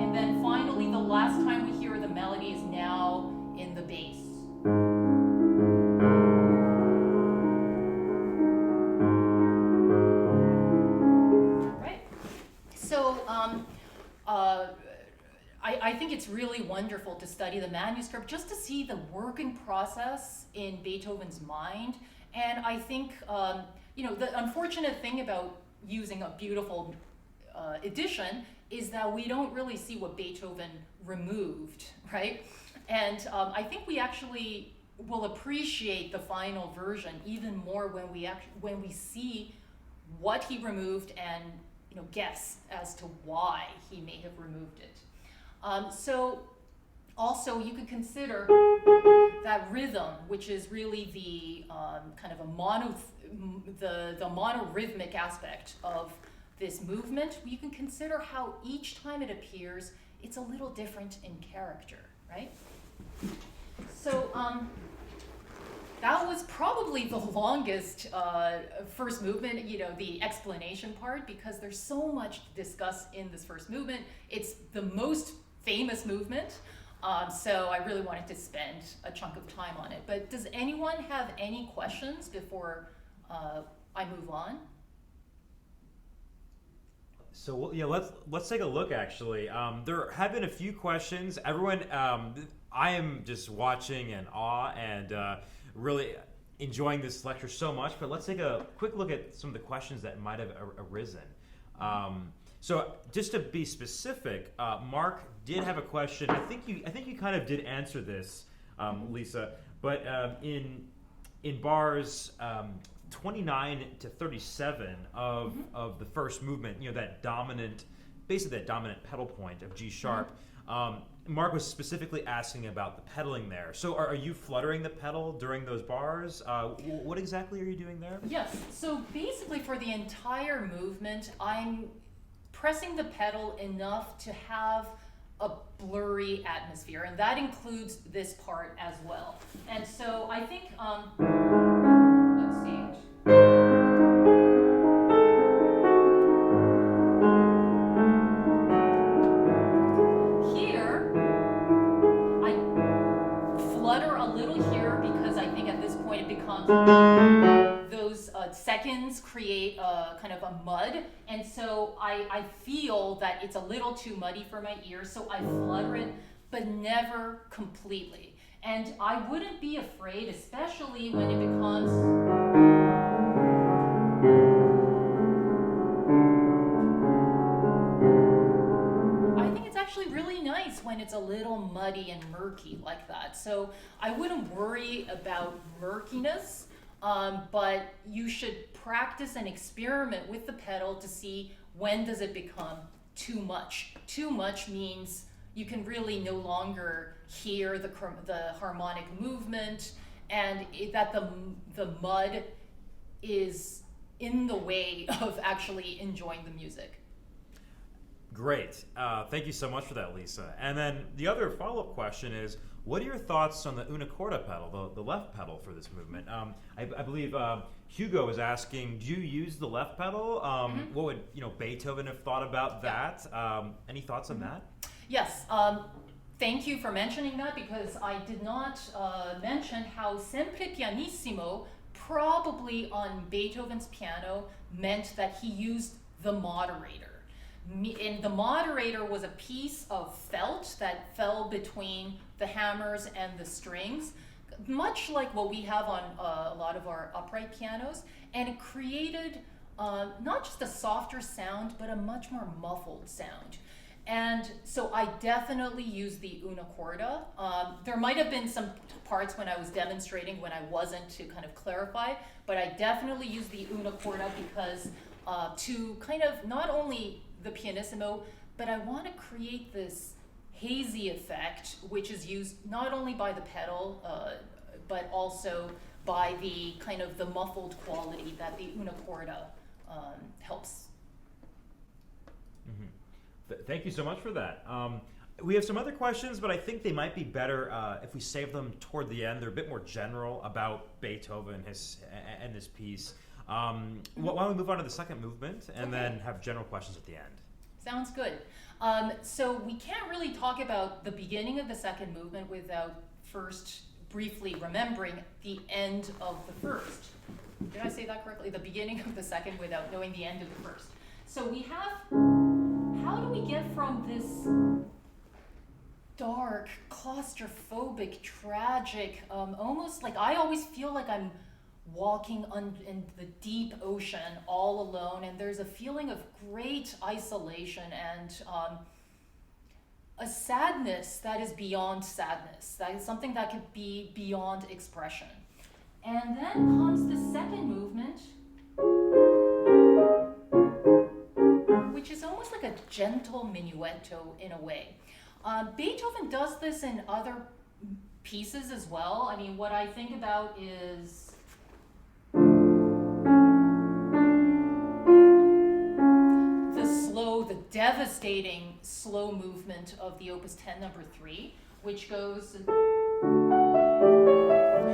And then finally, the last time we hear the melody is now in the bass. Right? So, I think it's really wonderful to study the manuscript just to see the working process in Beethoven's mind. And I think, the unfortunate thing about using a beautiful edition is that we don't really see what Beethoven removed, right? And I think we actually will appreciate the final version even more when we see what he removed and guess as to why he may have removed it. So also you could consider that rhythm, which is really the kind of the monorhythmic aspect of this movement. You can consider how each time it appears, it's a little different in character, right? So that was probably the longest first movement, the explanation part, because there's so much to discuss in this first movement. It's the most famous movement, so I really wanted to spend a chunk of time on it. But does anyone have any questions before I move on? So yeah, let's take a look. Actually, there have been a few questions. Everyone, I am just watching in awe and really enjoying this lecture so much. But let's take a quick look at some of the questions that might have arisen. So just to be specific, Mark did have a question. I think you kind of did answer this, Lisa. But in bars 29 to 37 of the first movement, that dominant, basically that dominant pedal point of G sharp. Mark was specifically asking about the pedaling there. So are you fluttering the pedal during those bars? What exactly are you doing there? Yes. So basically for the entire movement, I'm pressing the pedal enough to have a blurry atmosphere, and that includes this part as well. And so I think, let's see. Here, I flutter a little here because I think at this point it becomes, those seconds create kind of a mud, and so I feel that it's a little too muddy for my ears, so I flutter it, but never completely. And I wouldn't be afraid, especially when it becomes, I think it's actually really nice when it's a little muddy and murky like that. So I wouldn't worry about murkiness. But you should practice and experiment with the pedal to see when does it become too much. Too much means you can really no longer hear the harmonic movement, and that the mud is in the way of actually enjoying the music. Great. Thank you so much for that, Lisa. And then the other follow-up question is, what are your thoughts on the una corda pedal, the left pedal for this movement? I believe Hugo was asking, do you use the left pedal? What would Beethoven have thought about that? Any thoughts on that? Yes. Thank you for mentioning that, because I did not mention how sempre pianissimo probably on Beethoven's piano meant that he used the moderator. And the moderator was a piece of felt that fell between the hammers and the strings, much like what we have on a lot of our upright pianos, and it created not just a softer sound, but a much more muffled sound. And so I definitely use the una corda. There might have been some parts when I was demonstrating when I wasn't, to kind of clarify, but I definitely use the una corda because to kind of not only the pianissimo, but I want to create this hazy effect, which is used not only by the pedal, but also by the kind of the muffled quality that the una corda helps. Thank you so much for that. We have some other questions, but I think they might be better if we save them toward the end. They're a bit more general about Beethoven and this piece. Why don't we move on to the second movement and then have general questions at the end? Sounds good. So we can't really talk about the beginning of the second movement without first briefly remembering the end of the first. Did I say that correctly? The beginning of the second without knowing the end of the first. So we have, how do we get from this dark, claustrophobic, tragic, almost like, I always feel like I'm walking in the deep ocean all alone, and there's a feeling of great isolation and a sadness that is beyond sadness. That is something that could be beyond expression. And then comes the second movement, which is almost like a gentle minuetto in a way. Beethoven does this in other pieces as well. I mean, what I think about is the devastating slow movement of the Opus 10 number 3, which goes,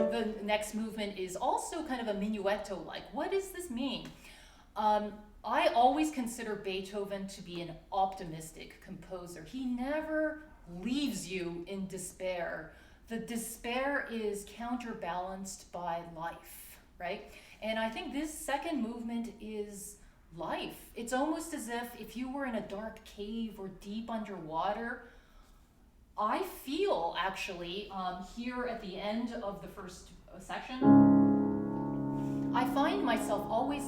the next movement is also kind of a minuetto-like. What does this mean? I always consider Beethoven to be an optimistic composer. He never leaves you in despair. The despair is counterbalanced by life, right? And I think this second movement is life. It's almost as if you were in a dark cave or deep underwater. I feel actually here at the end of the first section, I find myself always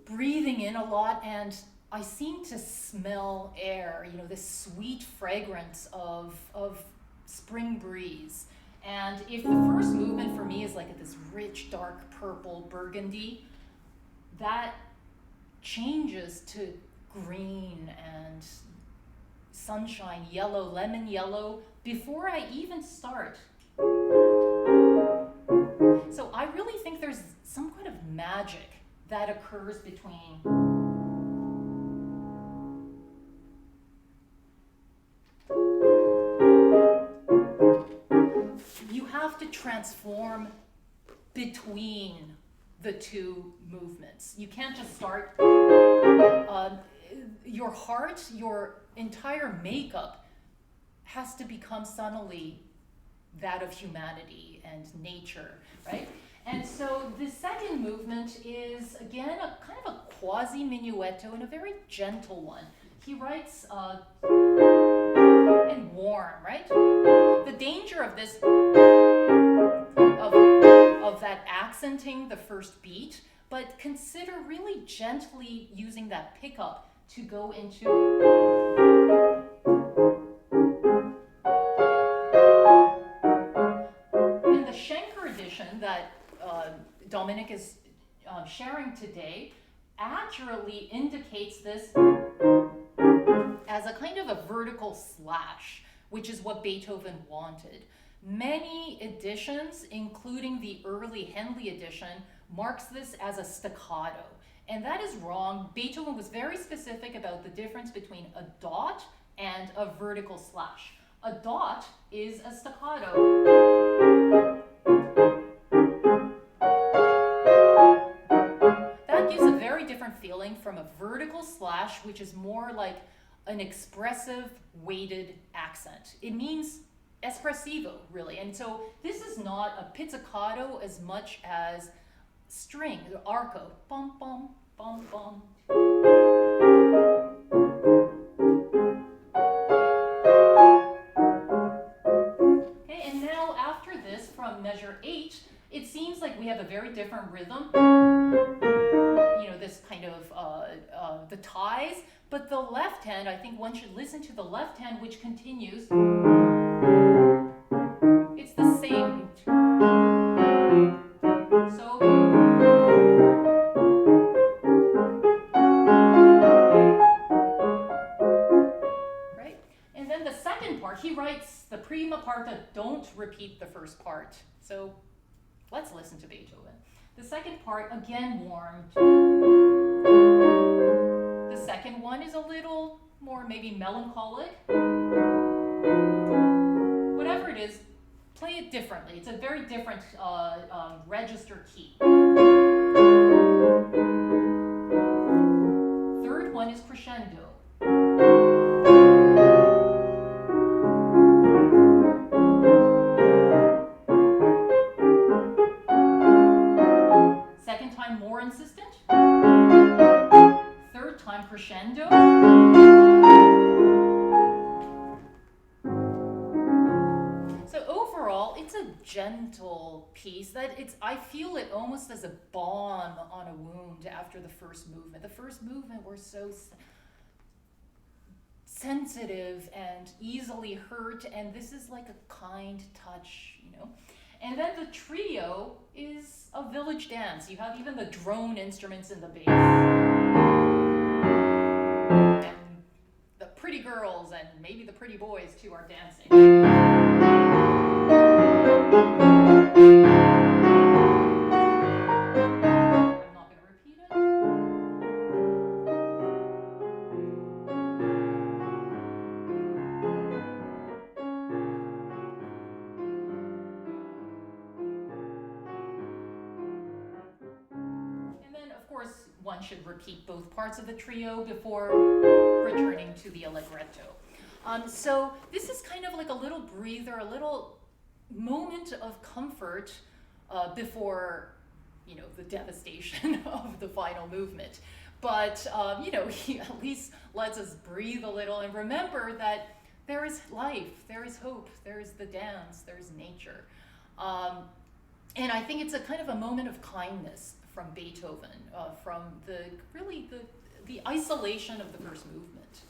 breathing in a lot, and I seem to smell air, this sweet fragrance of spring breeze. And if the first movement for me is like this rich, dark purple burgundy, that changes to green and sunshine yellow, lemon yellow, before I even start. So I really think there's some kind of magic that occurs between you have to transform between the two movements. You can't just start. Your heart, your entire makeup has to become suddenly that of humanity and nature, right? And so the second movement is, again, a kind of a quasi-minuetto and a very gentle one. He writes, and warm, right? The danger of this, of that accenting the first beat, but consider really gently using that pickup to go into. In the Schenker edition that Dominic is sharing today, accurately indicates this as a kind of a vertical slash, which is what Beethoven wanted. Many editions, including the early Henley edition, marks this as a staccato. And that is wrong. Beethoven was very specific about the difference between a dot and a vertical slash. A dot is a staccato. That gives a very different feeling from a vertical slash, which is more like an expressive weighted accent. It means espressivo, really. And so this is not a pizzicato as much as string, arco, bum, bum, bum, bum. Okay, and now after this, from measure 8, it seems like we have a very different rhythm. This kind of the ties, but the left hand, I think one should listen to the left hand, which continues. It's the same. So, right? And then the second part, he writes the prima parte, don't repeat the first part. So let's listen to Beethoven. The second part, again warm. The second one is a little more maybe melancholic. Whatever it is, play it differently. It's a very different register key. Third one is crescendo. Second time more insistent. Third time crescendo. It's a gentle piece that I feel it almost as a balm on a wound after the first movement. The first movement we're so sensitive and easily hurt, and this is like a kind touch, And then the trio is a village dance. You have even the drone instruments in the bass. And the pretty girls and maybe the pretty boys too are dancing. One should repeat both parts of the trio before returning to the Allegretto. So this is kind of like a little breather, a little moment of comfort before, the devastation of the final movement. But, he at least lets us breathe a little and remember that there is life, there is hope, there is the dance, there is nature. And I think it's a kind of a moment of kindness from Beethoven, from the the isolation of the first movement.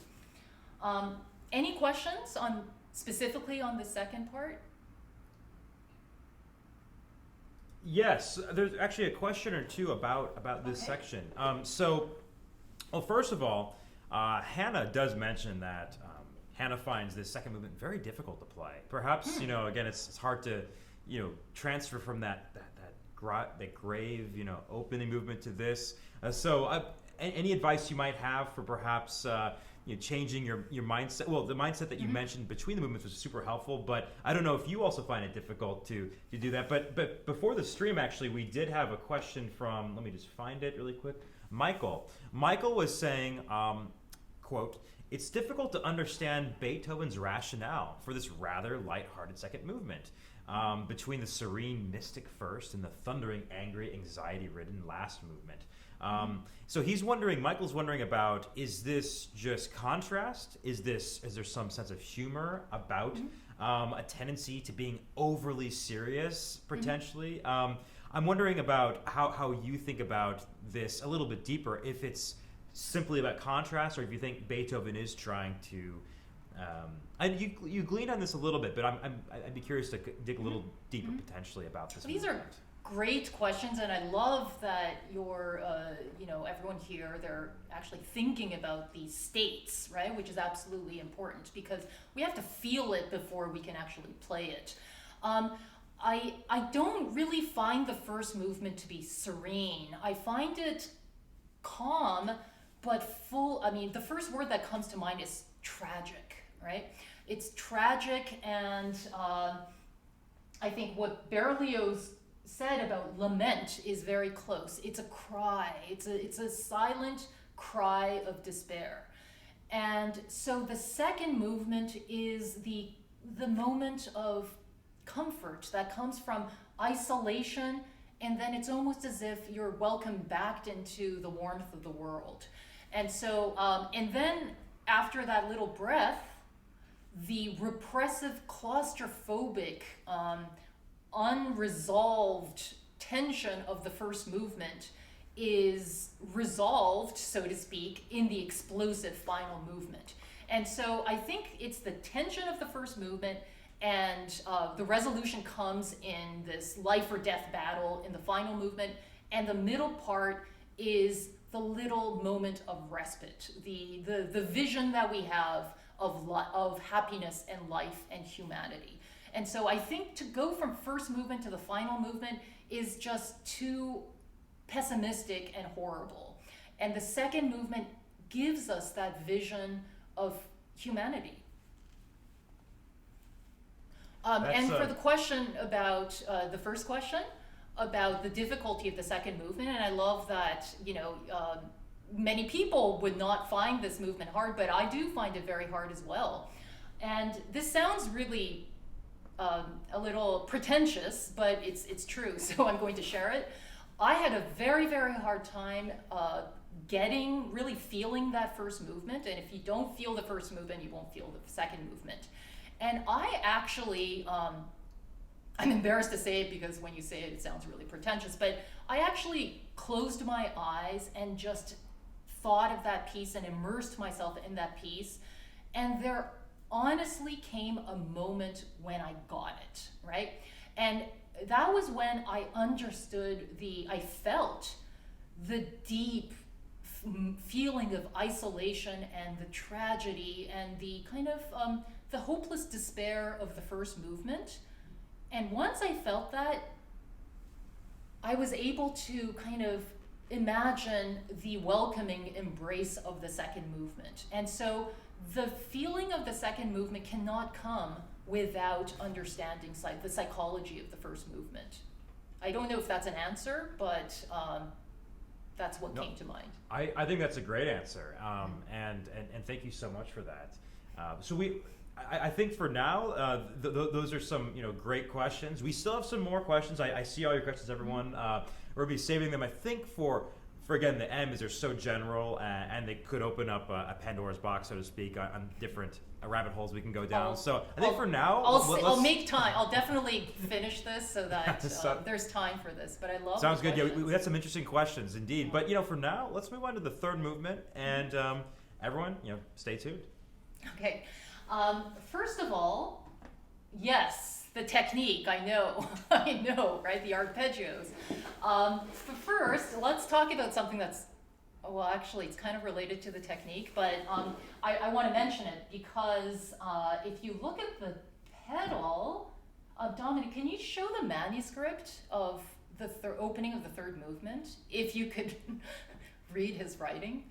Any questions on specifically on the second part? Yes, there's actually a question or two about this section. Well, first of all, Hannah does mention that Hannah finds this second movement very difficult to play. Perhaps, again, it's hard to, transfer from that grave, opening movement to this. Any advice you might have for perhaps changing your mindset? Well, the mindset that you mentioned between the movements was super helpful, but I don't know if you also find it difficult to do that. But before the stream, actually, we did have a question from, let me just find it really quick, Michael. Michael was saying, quote, "It's difficult to understand Beethoven's rationale for this rather lighthearted second movement, between the serene mystic first and the thundering, angry, anxiety-ridden last movement." So Michael's wondering about, is this just contrast? Is there some sense of humor about a tendency to being overly serious, potentially? I'm wondering about how you think about this a little bit deeper, if it's simply about contrast, or if you think Beethoven is trying to, and you gleaned on this a little bit, but I'd be curious to dig a little deeper potentially about this. These are great questions, and I love that you're, everyone here, they're actually thinking about these states, right? Which is absolutely important, because we have to feel it before we can actually play it. I don't really find the first movement to be serene. I find it calm, but full. The first word that comes to mind is tragic, right? It's tragic, and I think what Berlioz said about lament is very close. It's a cry. It's a silent cry of despair. And so the second movement is the moment of comfort that comes from isolation, and then it's almost as if you're welcomed back into the warmth of the world. And so, and then after that little breath, the repressive, claustrophobic, unresolved tension of the first movement is resolved, so to speak, in the explosive final movement. And so I think it's the tension of the first movement, and the resolution comes in this life or death battle in the final movement, and the middle part is the little moment of respite, the vision that we have of happiness and life and humanity. And so I think to go from first movement to the final movement is just too pessimistic and horrible. And the second movement gives us that vision of humanity. And for the question about the first question, about the difficulty of the second movement, and I love that, many people would not find this movement hard, but I do find it very hard as well. And this sounds really a little pretentious, but it's true, so I'm going to share it. I had a very, very hard time really feeling that first movement, and if you don't feel the first movement, you won't feel the second movement. And I actually, I'm embarrassed to say it because when you say it, it sounds really pretentious, but I actually closed my eyes and just thought of that piece and immersed myself in that piece, and there honestly came a moment when I got it, right? And that was when I understood I felt the deep feeling of isolation and the tragedy and the kind of the hopeless despair of the first movement. And once I felt that, I was able to kind of imagine the welcoming embrace of the second movement. And so the feeling of the second movement cannot come without understanding the psychology of the first movement. I don't know if that's an answer, but that's what came to mind. I think that's a great answer, and thank you so much for that. I think for now, those are some great questions. We still have some more questions. I see all your questions, everyone. We'll be saving them, I think, for for again the M is they're so general and they could open up a Pandora's box, so to speak, on different rabbit holes we can go down. So I think for now, I'll make time. I'll definitely finish this so that there's time for this. But I love. Sounds good. Yeah, we had some interesting questions indeed. But for now, let's move on to the third movement, and everyone, stay tuned. Okay. First of all, yes, the technique. I know, right? The arpeggios. But first, let's talk about something that's. Well, actually, it's kind of related to the technique, but I want to mention it because if you look at the pedal, Dominic, can you show the manuscript of the opening of the third movement, if you could read his writing?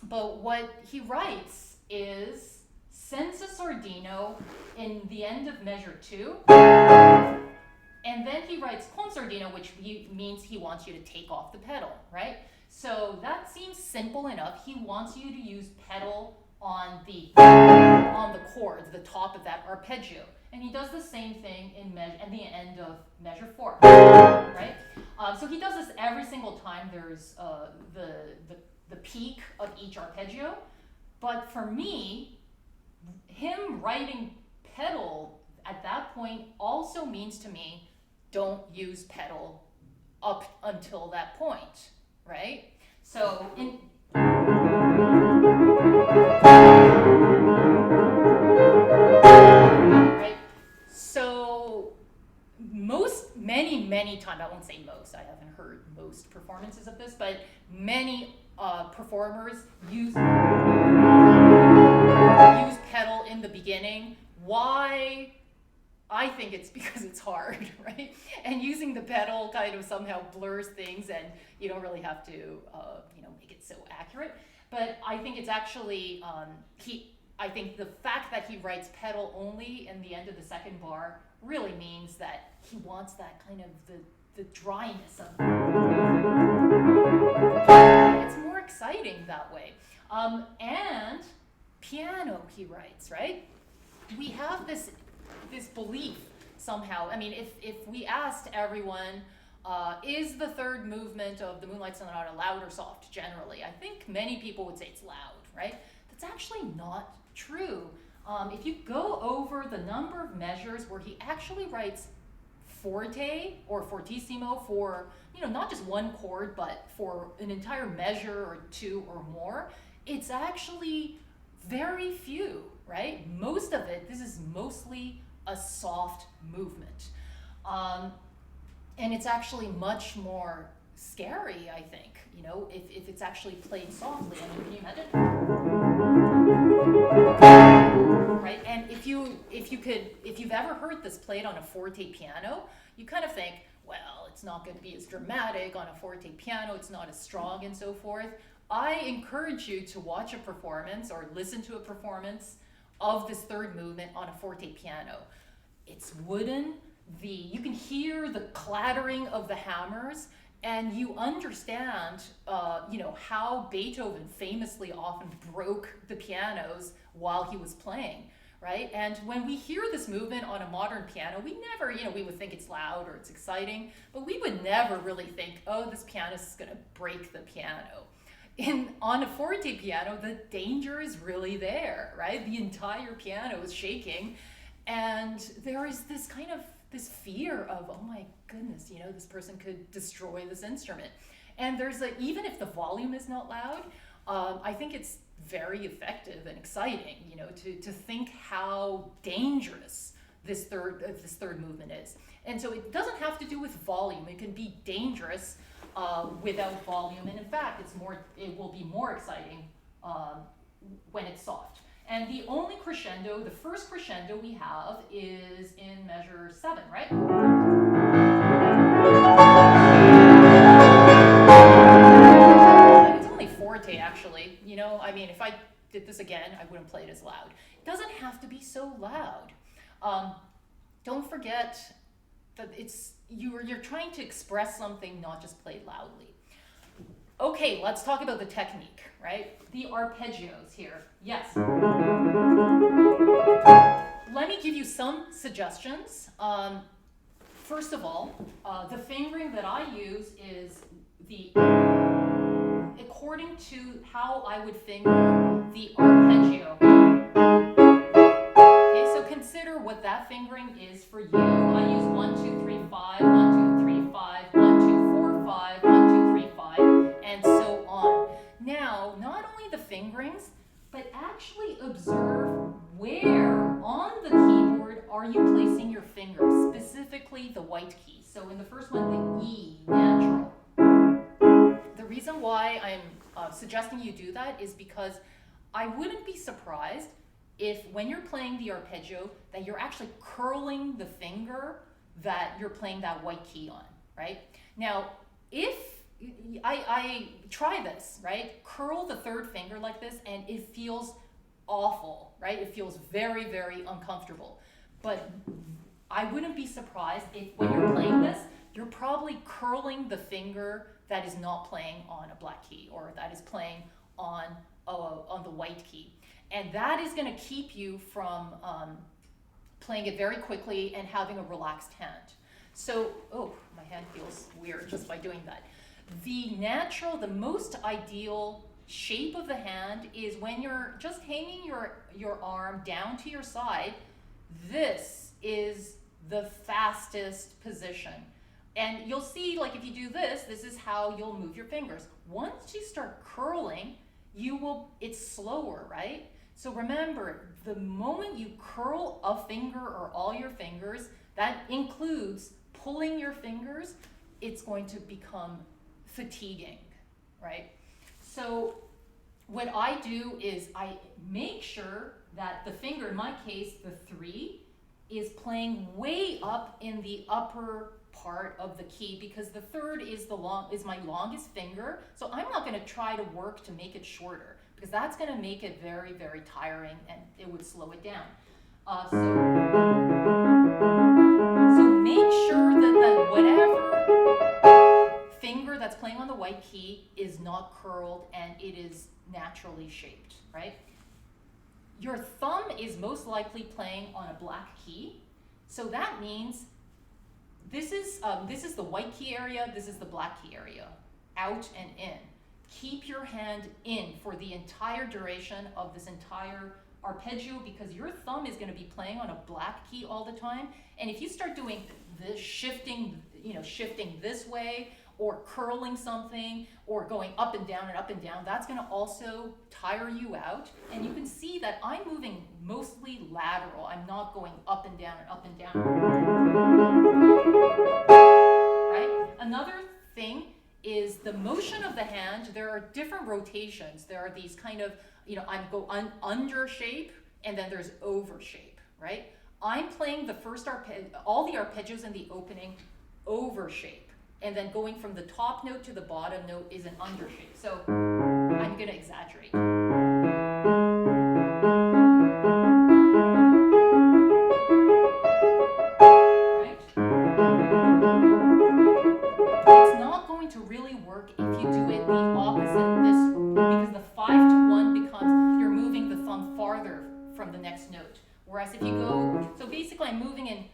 But what he writes is senza sordino in the end of measure 2, and then he writes con sordino, which means he wants you to take off the pedal, right? So that seems simple enough. He wants you to use pedal on the chords, the top of that arpeggio. And he does the same thing at the end of measure 4, right? So he does this every single time there's the peak of each arpeggio. But for me, him writing pedal at that point also means to me, don't use pedal up until that point. Right? So right? So many times, I won't say most, I haven't heard most performances of this, but many performers use pedal in the beginning. Why? I think it's because it's hard, right? And using the pedal kind of somehow blurs things, and you don't really have to, make it so accurate. But I think it's actually I think the fact that he writes pedal only in the end of the second bar really means that he wants that kind of the dryness of it. It's more exciting that way. And piano, he writes, right? We have this belief somehow. I mean, if we asked everyone, is the third movement of the Moonlight Sonata loud or soft generally? I think many people would say it's loud, right? That's actually not true. If you go over the number of measures where he actually writes forte or fortissimo for, not just one chord, but for an entire measure or two or more, it's actually very few, right? Most of it, this is mostly a soft movement. And it's actually much more scary, I think, if it's actually played softly. I mean, can you imagine? Right? And if you've ever heard this played on a forte piano, you kind of think, well, it's not going to be as dramatic on a forte piano, it's not as strong and so forth. I encourage you to watch a performance or listen to a performance of this third movement on a forte piano. It's wooden, you can hear the clattering of the hammers, and you understand, how Beethoven famously often broke the pianos while he was playing, right? And when we hear this movement on a modern piano, we never, we would think it's loud or it's exciting, but we would never really think, oh, this pianist is going to break the piano. On a forte piano, the danger is really there, right? The entire piano is shaking, and there is this kind of this fear of, oh my goodness, this person could destroy this instrument. And there's even if the volume is not loud, I think it's very effective and exciting, to think how dangerous this third movement is. And so it doesn't have to do with volume. It can be dangerous without volume, and in fact, it will be more exciting when it's soft. And the only crescendo, the first crescendo we have is in measure 7, right? It's only forte, actually. If I did this again, I wouldn't play it as loud. It doesn't have to be so loud. Don't forget that you're trying to express something, not just play loudly. Okay, let's talk about the technique, right? The arpeggios here. Yes. Let me give you some suggestions. First of all, the fingering that I use is according to how I would finger the arpeggio. Okay, so consider what that fingering is for you. I use 1, 2, 3, 5, 1, 2, 3, 5, 1, 2, 4, 5, 1, 2, 3, 5, and so on. Now, not only the fingerings, but actually observe where on the keyboard are you placing your fingers, specifically the white key. So in the first one, the E, natural. The reason why I'm suggesting you do that is because I wouldn't be surprised if when you're playing the arpeggio that you're actually curling the finger that you're playing that white key on, right? Now, if I try this, right? Curl the third finger like this and it feels awful, right? It feels very, very uncomfortable. But I wouldn't be surprised if when you're playing this, you're probably curling the finger that is not playing on a black key or that is playing on the white key. And that is going to keep you from playing it very quickly and having a relaxed hand. So, oh, my hand feels weird just by doing that. The most ideal shape of the hand is when you're just hanging your arm down to your side. This is the fastest position. And you'll see, like if you do this, this is how you'll move your fingers. Once you start curling, it's slower, right? So remember, the moment you curl a finger or all your fingers, that includes pulling your fingers, it's going to become fatiguing, right? So what I do is I make sure that the finger, in my case, the 3, is playing way up in the upper part of the key because the 3rd is my longest finger. So I'm not going to try to work to make it shorter because that's going to make it very, very tiring and it would slow it down. So make sure that whatever finger that's playing on the white key is not curled and it is naturally shaped, right? Your thumb is most likely playing on a black key. So that means this is the white key area, this is the black key area, out and in. Keep your hand in for the entire duration of this entire arpeggio because your thumb is going to be playing on a black key all the time. And if you start doing this, shifting this way or curling something or going up and down, that's going to also tire you out. And you can see that I'm moving mostly lateral. I'm not going up and down and up and down. Right? Another thing is the motion of the hand. There are different rotations. There are these kind of, I go under shape and then there's over shape, right? I'm playing the first all the arpeggios in the opening over shape. And then going from the top note to the bottom note is an under shape. So I'm going to exaggerate. Right? It's not going to really work if you do it the opposite this way, because the 5 to 1 becomes you're moving the thumb farther from the next note. Whereas if you go, so basically I'm moving in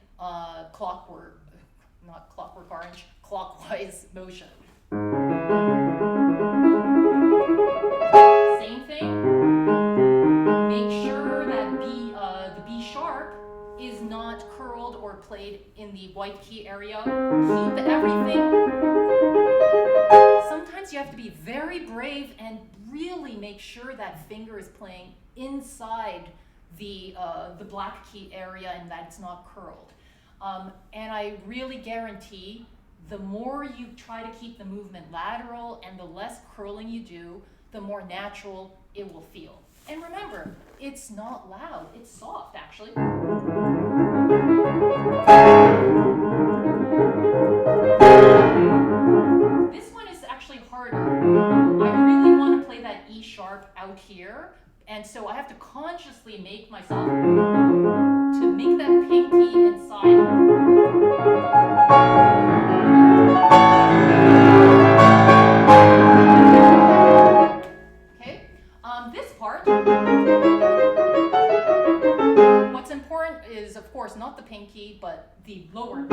clockwise motion. Same thing. Make sure that the B sharp is not curled or played in the white key area. Keep everything. Sometimes you have to be very brave and really make sure that finger is playing inside the black key area and that it's not curled. And I really guarantee the more you try to keep the movement lateral and the less curling you do, the more natural it will feel. And remember, it's not loud, it's soft actually. This one is actually harder. I really want to play that E sharp out here, and so I have to consciously make myself to make that pinky inside. Okay, this part, what's important is, of course, not the pinky, but the lower.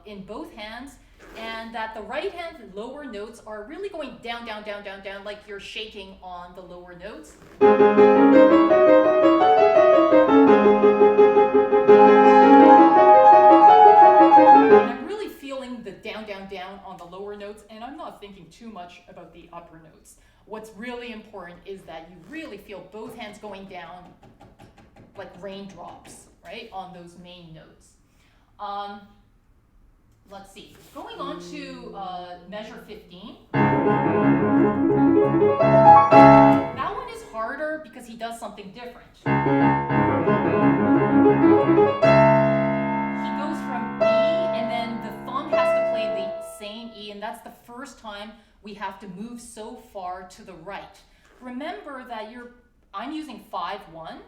in both hands, and that the right hand lower notes are really going down, down, down, down, down, like you're shaking on the lower notes. And I'm really feeling the down, down, down on the lower notes, and I'm not thinking too much about the upper notes. What's really important is that you really feel both hands going down like raindrops, right, on those main notes. Let's see, going on to measure 15. That one is harder because he does something different. He goes from E, and then the thumb has to play the same E, and that's the first time we have to move so far to the right. Remember that I'm using 5-1,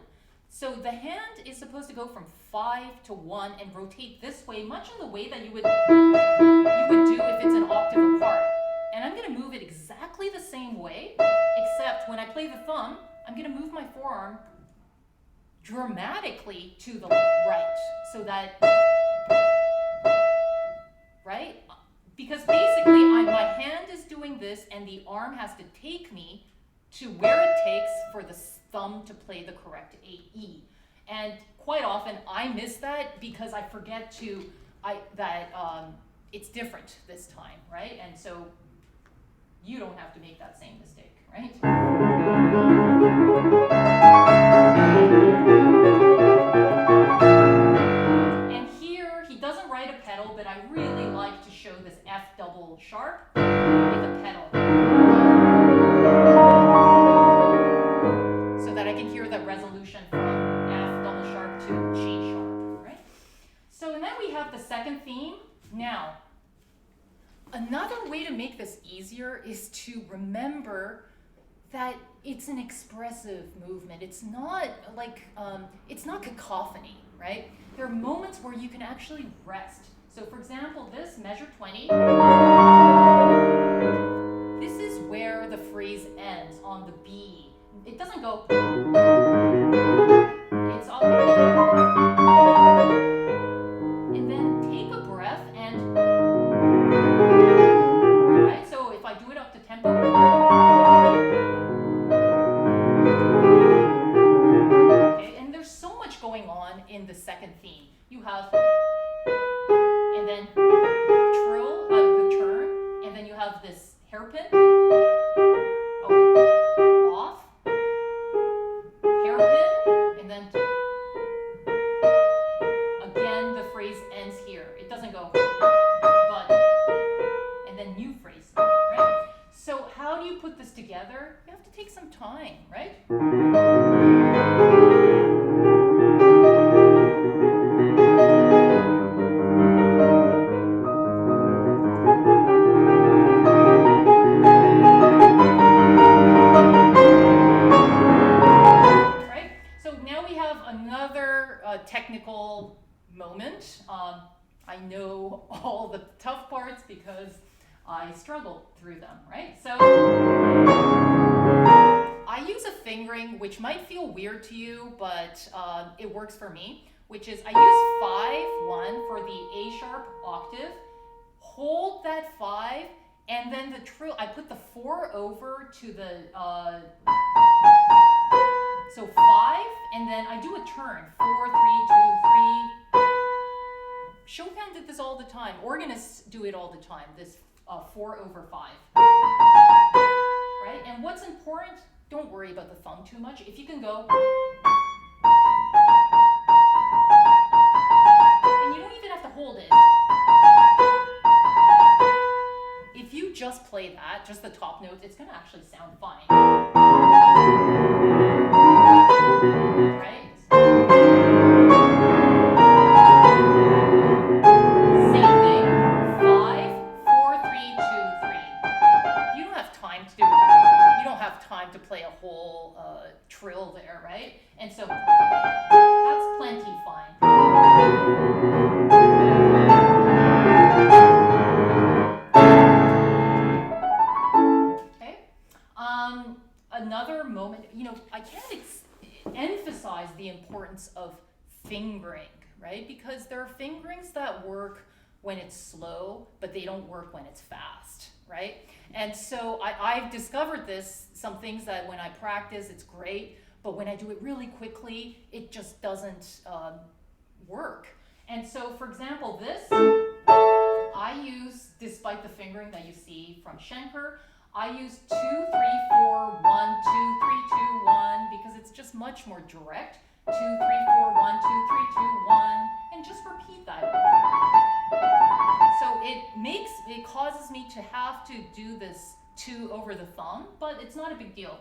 so the hand is supposed to go from 5 to 1 and rotate this way, much in the way that you would do if it's an octave apart. And I'm going to move it exactly the same way, except when I play the thumb, I'm going to move my forearm dramatically to the right, so that, right? Because basically my hand is doing this and the arm has to take me to where it takes for the thumb to play the correct E. And quite often I miss that because I forget it's different this time, right? And so you don't have to make that same mistake, right? And here he doesn't write a pedal, but I really like to show this F double sharp with a pedal, so that I can hear the resolution from F double sharp to G sharp, right? So and then we have the second theme. Now, another way to make this easier is to remember that it's an expressive movement. It's not like, it's not cacophony, right? There are moments where you can actually rest. So for example, this measure 20, this is where the phrase ends on the B. It doesn't go, it's all, and then take a breath and, right? So if I do it up to tempo, okay, and there's so much going on in the second theme. You have, and then trill, the turn, and then you have this hairpin, off, hairpin, and then again the phrase ends here. It doesn't go but, and then new phrase, right? So how do you put this together? You have to take some time, right? Technical moment. I know all the tough parts because I struggled through them, right? So I use a fingering which might feel weird to you, but it works for me, which is I use 5-1 for the A sharp octave, hold that 5, and then the trill, I put the 4 over to the, so 5, and then I do a turn, 4, 3, 2, 3. Chopin did this all the time. Organists do it all the time, this 4 over 5. Right? And what's important, don't worry about the thumb too much. If you can go, and you don't even have to hold it. If you just play that, just the top notes, it's going to actually sound fine. Right? Same thing. 5, 4, 3, 2, 3. You don't have time to do that. You don't have time to play a whole trill there, right? And so that's plenty fine. Okay. Another moment, I can't emphasize the importance of fingering, right? Because there are fingerings that work when it's slow, but they don't work when it's fast, right? And so I've discovered this, some things that when I practice, it's great, but when I do it really quickly, it just doesn't work. And so, for example, this, I use, despite the fingering that you see from Schenker, I use 2, 3, 4, 1, 2, 3, 2, 1, because it's just much more direct. 2, 3, 4, 1, 2, 3, 2, 1, and just repeat that. So it causes me to have to do this 2 over the thumb, but it's not a big deal.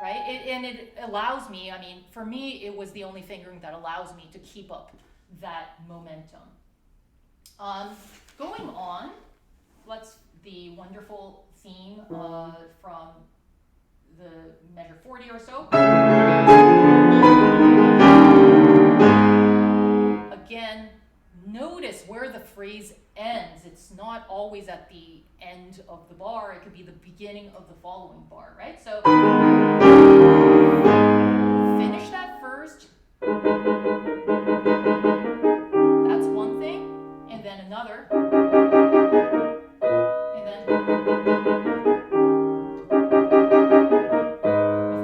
Right? And it allows me, I mean, for me, it was the only fingering that allows me to keep up that momentum. Going on, the wonderful theme from the measure 40 or so. Again, notice where the phrase ends. It's not always at the end of the bar. It could be the beginning of the following bar, right? So finish that first. That's one thing. And then another. And then, of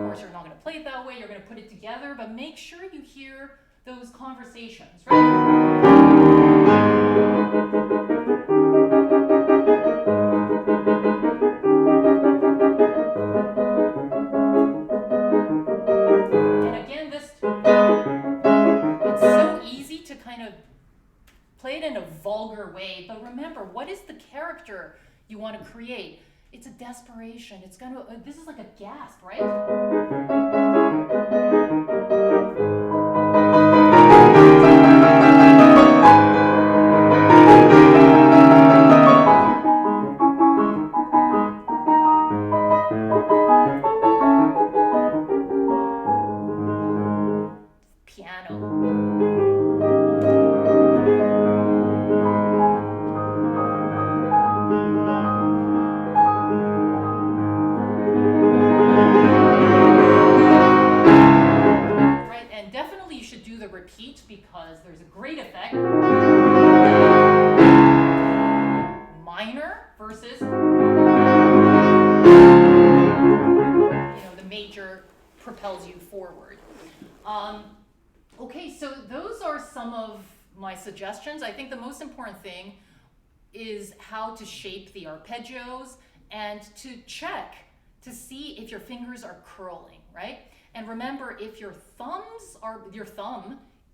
course, you're not going to play it that way. You're going to put it together, but make sure you hear those conversations, right? And again, it's so easy to kind of play it in a vulgar way, but remember, what is the character you want to create? It's a desperation. It's gonna. This is like a gasp, right? Repeat, because there's a great effect. Minor versus, the major propels you forward. Okay, so those are some of my suggestions. I think the most important thing is how to shape the arpeggios and to check to see if your fingers are curling, right? And remember, if your thumb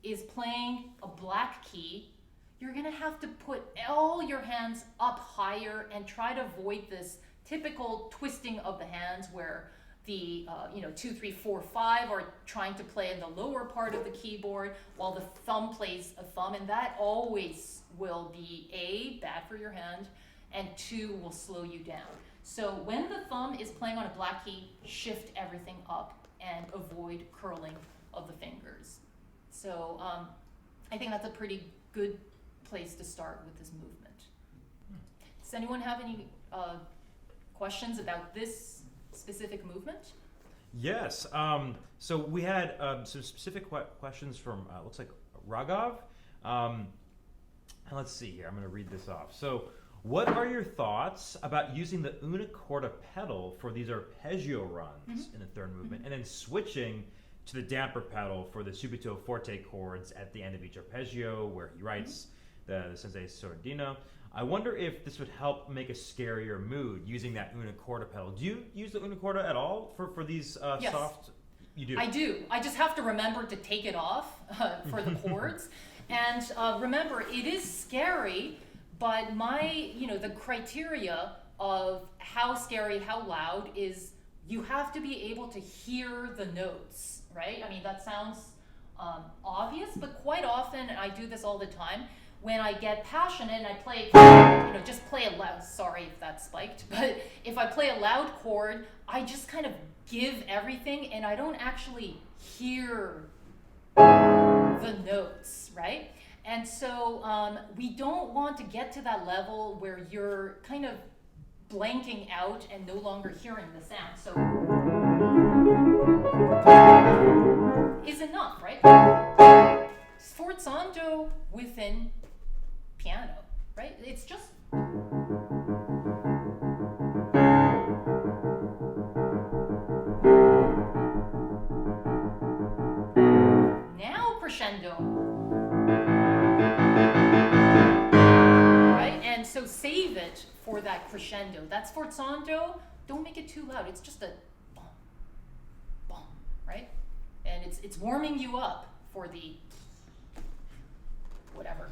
is playing a black key, you're gonna have to put all your hands up higher and try to avoid this typical twisting of the hands where the 2, 3, 4, 5 are trying to play in the lower part of the keyboard while the thumb plays a thumb, and that always will be A, bad for your hand, and 2, will slow you down. So when the thumb is playing on a black key, shift everything up and avoid curling of the fingers. So I think that's a pretty good place to start with this movement. Does anyone have any questions about this specific movement? Yes. So we had some specific questions from, looks like Raghav. And let's see here. I'm going to read this off. So what are your thoughts about using the una corda pedal for these arpeggio runs in the third movement, and then switching to the damper pedal for the subito forte chords at the end of each arpeggio, where he writes the sensei sordino? I wonder if this would help make a scarier mood using that una corda pedal. Do you use the una corda at all for these Yes. soft? You do. I do. I just have to remember to take it off for the chords. And remember, it is scary, but the criteria of how scary, how loud is you have to be able to hear the notes, right? I mean, that sounds obvious, but quite often, I do this all the time, when I get passionate and I play, just play a loud, sorry if that spiked, but if I play a loud chord, I just kind of give everything and I don't actually hear the notes, right? And so we don't want to get to that level where you're kind of blanking out and no longer hearing the sound. So is enough, right? sforzando within piano, right? It's just now crescendo, right? And so save it for that crescendo. That sforzando, don't make it too loud. It's just a boom, boom, right? And it's warming you up for the whatever.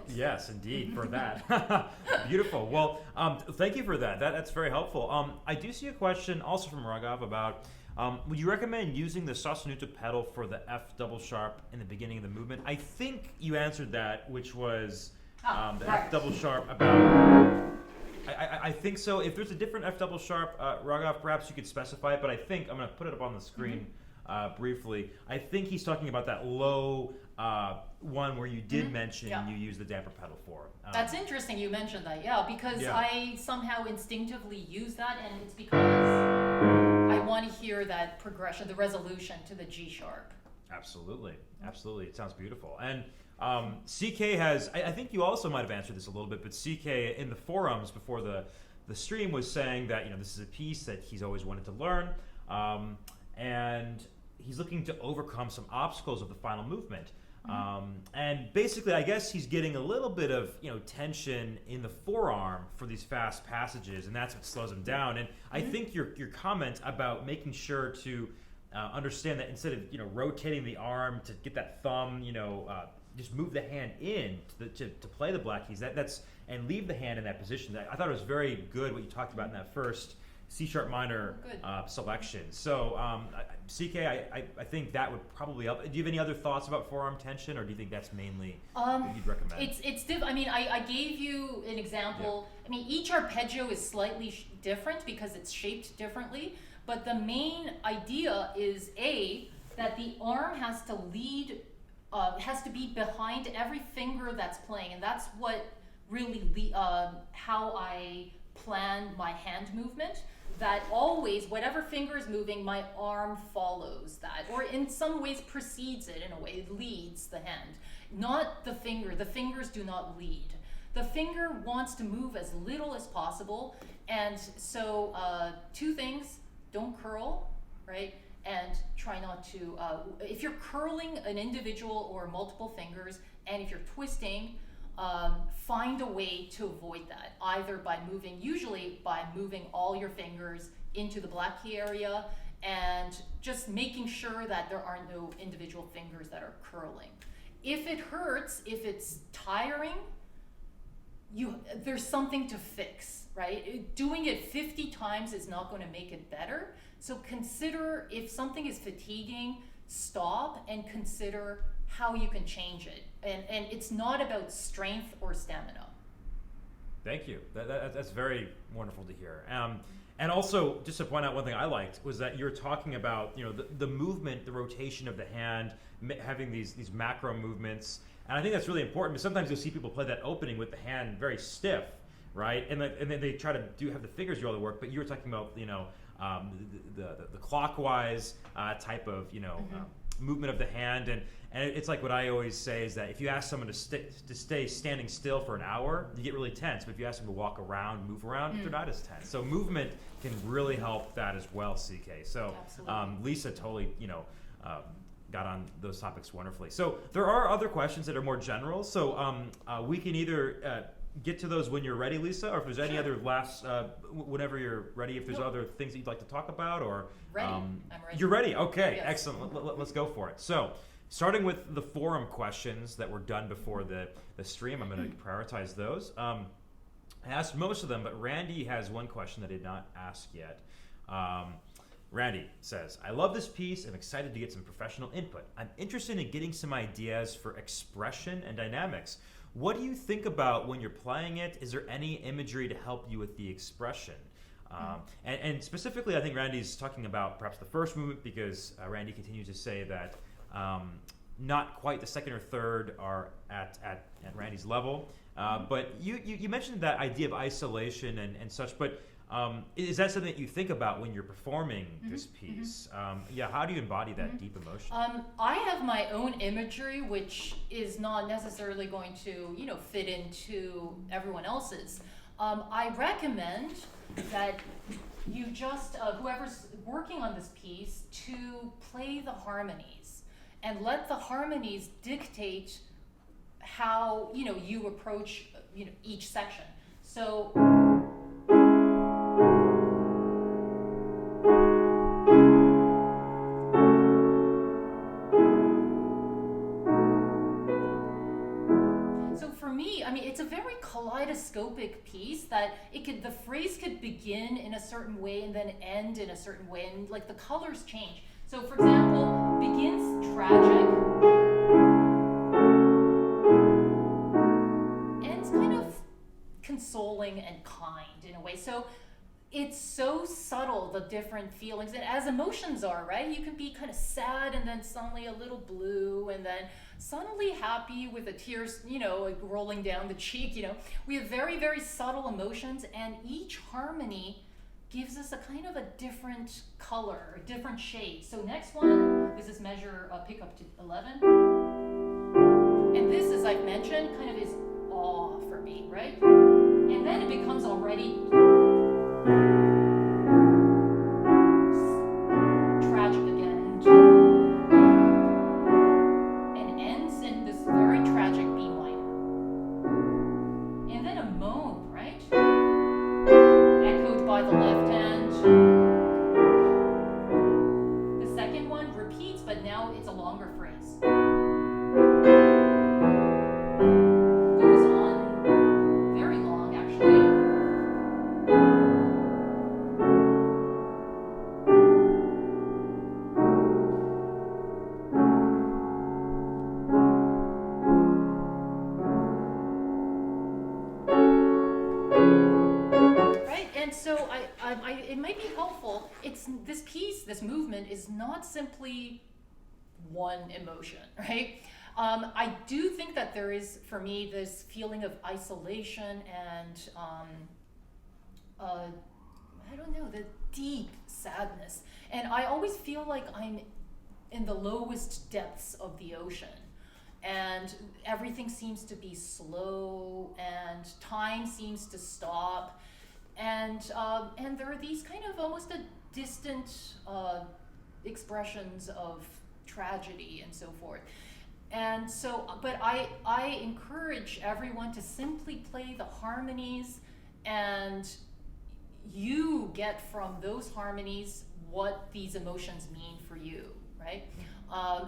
Yes, indeed, for that. Beautiful. Well, thank you for that. That's very helpful. I do see a question also from Raghav about, would you recommend using the sosteuto pedal for the F double sharp in the beginning of the movement? I think you answered that, which was the right. F double sharp about... I think so. If there's a different F double sharp, Raghav, perhaps you could specify it, but I think, I'm going to put it up on the screen briefly. I think he's talking about that low one where you did mention you use the damper pedal for. That's interesting you mentioned that, because I somehow instinctively use that, and it's because I want to hear that progression, the resolution to the G sharp. Absolutely. It sounds beautiful. And CK has, I think you also might have answered this a little bit, but CK in the forums before the stream was saying that, this is a piece that he's always wanted to learn, and he's looking to overcome some obstacles of the final movement. And basically, I guess he's getting a little bit of tension in the forearm for these fast passages, and that's what slows him down. And I think your comment about making sure to understand that instead of rotating the arm to get that thumb, just move the hand in to play the black keys. That's and leave the hand in that position. I thought it was very good what you talked about in that first C sharp minor selection. So CK, I think that would probably help. Do you have any other thoughts about forearm tension, or do you think that's mainly what you'd recommend? I gave you an example. I mean, each arpeggio is slightly different because it's shaped differently, but the main idea is that the arm has to lead, has to be behind every finger that's playing, and that's what really how I plan my hand movement. That always, whatever finger is moving, my arm follows that, or in some ways precedes it in a way, it leads the hand. Not the finger. The fingers do not lead. The finger wants to move as little as possible, and so two things: don't curl, right? And try not to, if you're curling an individual or multiple fingers, and if you're twisting, find a way to avoid that, either by usually by moving all your fingers into the black key area and just making sure that there are no individual fingers that are curling. If it hurts, if it's tiring, there's something to fix, right? Doing it 50 times is not going to make it better. So consider, if something is fatiguing, stop and consider how you can change it. And it's not about strength or stamina. Thank you. That's very wonderful to hear. And also, just to point out one thing I liked was that you're talking about the movement, the rotation of the hand, having these macro movements. And I think that's really important, because sometimes you'll see people play that opening with the hand very stiff, right? And then they try to have the fingers do all the work. But you were talking about the clockwise type of movement of the hand, and it's like what I always say is that if you ask someone to stay standing still for an hour, you get really tense. But if you ask them to walk around, move around, they're not as tense. So movement can really help that as well, CK. So Lisa totally got on those topics wonderfully. So there are other questions that are more general. So we can either get to those when you're ready, Lisa, or if there's any other last, whenever you're ready, if there's other things that you'd like to talk about, or ready. I'm ready. You're ready. Okay, yes. Excellent. Let's go for it. So, starting with the forum questions that were done before the stream, I'm going to prioritize those. I asked most of them, but Randy has one question that I did not ask yet. Randy says, I love this piece. I'm excited to get some professional input. I'm interested in getting some ideas for expression and dynamics. What do you think about when you're playing it? Is there any imagery to help you with the expression? And specifically, I think Randy's talking about perhaps the first movement, because Randy continues to say that not quite the second or third are at Randy's level. But you mentioned that idea of isolation and such, but Is that something that you think about when you're performing this piece? Yeah, how do you embody that deep emotion? I have my own imagery, which is not necessarily going to, fit into everyone else's. I recommend that you just, whoever's working on this piece, to play the harmonies and let the harmonies dictate how, you approach, each section. So for me, it's a very kaleidoscopic piece that the phrase could begin in a certain way and then end in a certain way, and like the colors change. So for example, begins tragic, ends kind of consoling and kind in a way. So it's so subtle, the different feelings, and as emotions are, right? You can be kind of sad and then suddenly a little blue and then suddenly happy with the tears, like rolling down the cheek, We have very, very subtle emotions, and each harmony gives us a kind of a different color, a different shade. So next one, this is measure pick up to 11. And this, as I've mentioned, kind of is awe for me, right? And then it becomes already tragic again, and ends in this very tragic B minor. And then a moan, right? Echoed by the left hand. The second one repeats, but now it's a longer phrase. Goes on very long, actually. And so it might be helpful. This piece, this movement is not simply one emotion, right? I do think that there is, for me, this feeling of isolation and I don't know, the deep sadness. And I always feel like I'm in the lowest depths of the ocean. And everything seems to be slow, and time seems to stop. And there are these kind of almost a distant expressions of tragedy and so forth. And so, but I encourage everyone to simply play the harmonies, and you get from those harmonies what these emotions mean for you, right?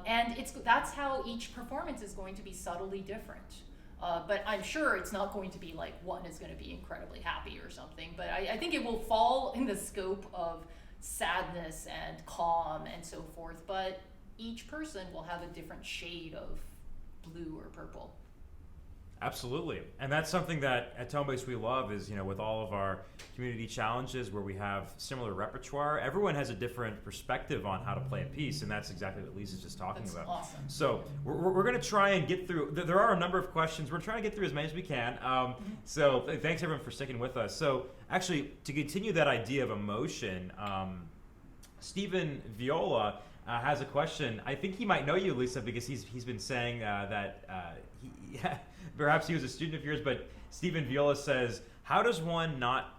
And that's how each performance is going to be subtly different. But I'm sure it's not going to be like one is going to be incredibly happy or something. But I think it will fall in the scope of sadness and calm and so forth. But each person will have a different shade of blue or purple. Absolutely. And that's something that at Tonebase we love is, with all of our community challenges where we have similar repertoire, everyone has a different perspective on how to play a piece, and that's exactly what Lisa's just talking about. Awesome. So we're going to try and get through, there are a number of questions. We're trying to get through as many as we can. So thanks everyone for sticking with us. So actually, to continue that idea of emotion, Stephen Viola has a question. I think he might know you, Lisa, because he's been saying that perhaps he was a student of yours, but Stephen Viola says, how does one not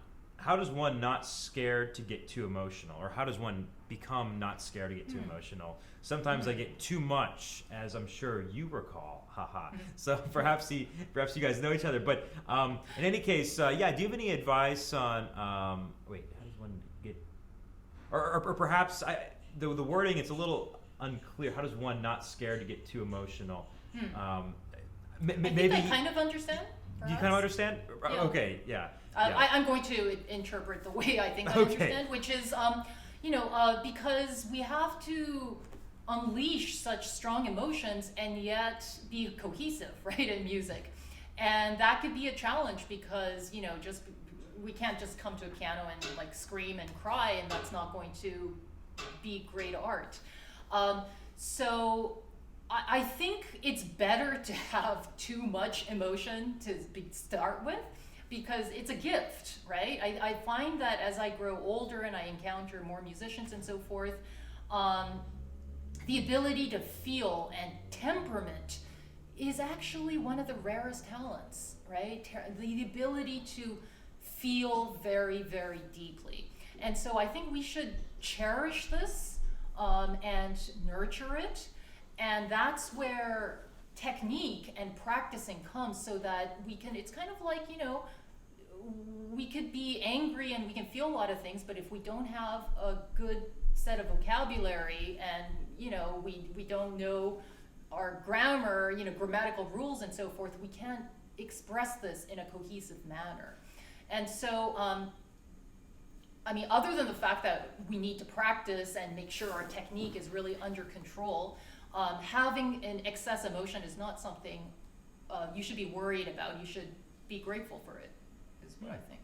scared to get too emotional, or how does one become not scared to get too emotional? Sometimes I get too much, as I'm sure you recall. Haha. So perhaps you guys know each other, but in any case, do you have any advice on how does one get, or perhaps the wording, it's a little unclear. How does one not scared to get too emotional? Maybe I kind of understand. Do you kind of understand? Yeah. Okay, yeah. I'm going to interpret the way I think I understand, which is, because we have to unleash such strong emotions and yet be cohesive, right, in music. And that could be a challenge because, we can't just come to a piano and like scream and cry, and that's not going to be great art. So I think it's better to have too much emotion to start with, because it's a gift, right? I find that as I grow older and I encounter more musicians and so forth, the ability to feel and temperament is actually one of the rarest talents, right? The ability to feel very, very deeply. And so I think we should cherish this and nurture it. And that's where technique and practicing comes, so that we can, it's kind of like, we could be angry and we can feel a lot of things, but if we don't have a good set of vocabulary and, we don't know our grammar, grammatical rules and so forth, we can't express this in a cohesive manner. And so, other than the fact that we need to practice and make sure our technique is really under control, having an excess emotion is not something you should be worried about. You should be grateful for it, is what I think.